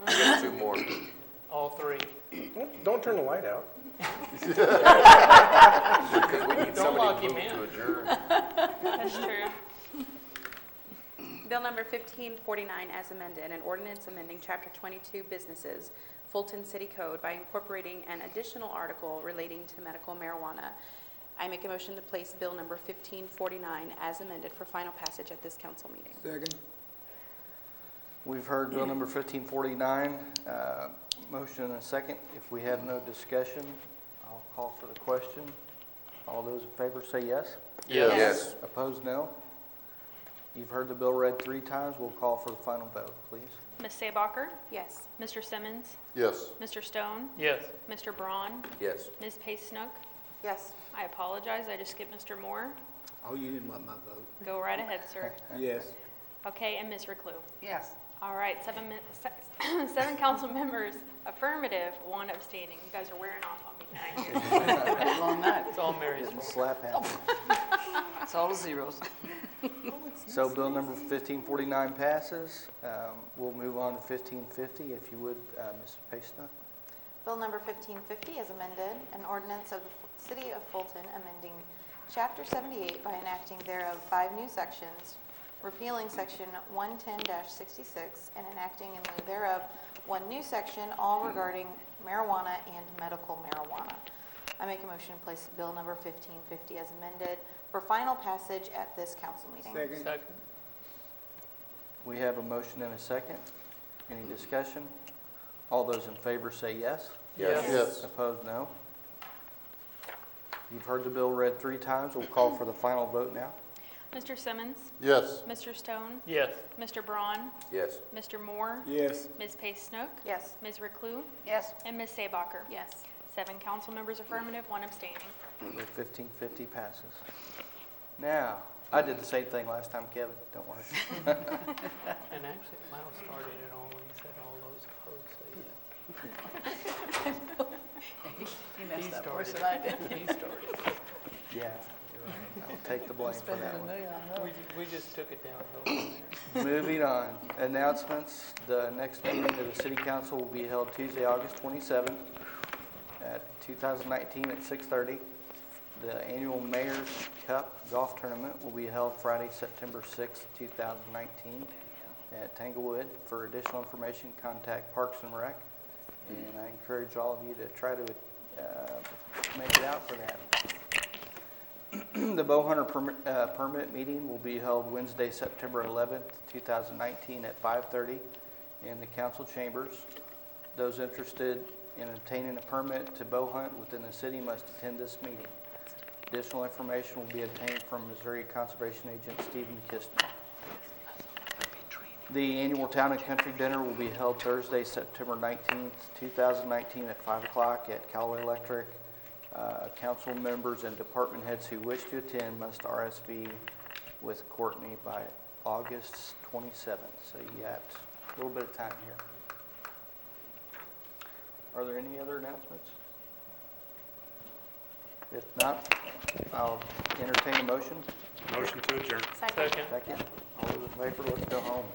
We got 2 more. All 3. Don't turn the light out. Because we need Don't lock somebody him to move in. to adjourn. That's true. Bill number 1549 as amended, an ordinance amending Chapter 22 Businesses, Fulton City Code by incorporating an additional article relating to medical marijuana. I make a motion to place Bill number 1549 as amended for final passage at this council meeting. Second? We've heard bill number 1549, motion and a second. If we have no discussion, I'll call for the question. All those in favor say yes. Yes. Opposed, no. You've heard the bill read 3 times. We'll call for the final vote, please. Ms. Seebacher, Yes. Mr. Simmons, Yes. Mr. Stone, Yes. Mr. Braun, Yes. Ms. Pace Snook. Yes. I apologize, I just skipped Mr. Moore. Oh, you didn't want my vote. Go right ahead, sir. Yes. Okay, and Ms. Reclus. Yes. All right, 7 council members affirmative, 1 abstaining. You guys are wearing off on me tonight. Long night. It's all Mary's Getting fault. slap happy. It's all the zeros. So bill number 1549 passes. We'll move on to 1550, if you would, Ms. Pace Snook. Bill number 1550 is amended, an ordinance of the City of Fulton amending Chapter 78 by enacting thereof 5 new sections, repealing Section 110-66, and enacting in lieu thereof 1 new section, all regarding marijuana and medical marijuana. I make a motion to place bill number 1550 as amended for final passage at this council meeting. Second? Second. We have a motion and a second. Any discussion? All those in favor say yes. Yes. Yes. Opposed, no. You've heard the bill read 3 times. We'll call for the final vote now. Mr. Simmons? Yes. Mr. Stone? Yes. Mr. Braun? Yes. Mr. Moore? Yes. Ms. Pace Snook? Yes. Ms. Reclus? Yes. And Ms. Seebacher? Yes. 7 council members affirmative, 1 abstaining. The 1550 passes. Now, I did the same thing last time, Kevin. Don't worry. And actually, Lyle started it all when he said all those opposed, say yes. You messed He up worse started than I did. it. He started it. Yeah, you're right. I'll take the blame for that one. We just took it downhill from there. Moving on, announcements. The next meeting of the city council will be held Tuesday, August 27th at 2019 at 6:30. The annual Mayor's Cup Golf Tournament will be held Friday, September 6th, 2019 at Tanglewood. For additional information, contact Parks and Rec. And I encourage all of you to try to make it out for that. The Bowhunter permit meeting will be held Wednesday, September 11th, 2019 at 5:30 in the council chambers. Those interested in obtaining a permit to bow hunt within the city must attend this meeting. Additional information will be obtained from Missouri Conservation Agent Stephen Kistner. The annual Town and Country Dinner will be held Thursday, September 19th, 2019 at 5 o'clock at Callaway Electric. Council members and department heads who wish to attend must RSV with Courtney by August 27th. So you got a little bit of time here. Are there any other announcements? If not, I'll entertain a motion. Motion to adjourn. Second. Second. All those in favor, let's go home.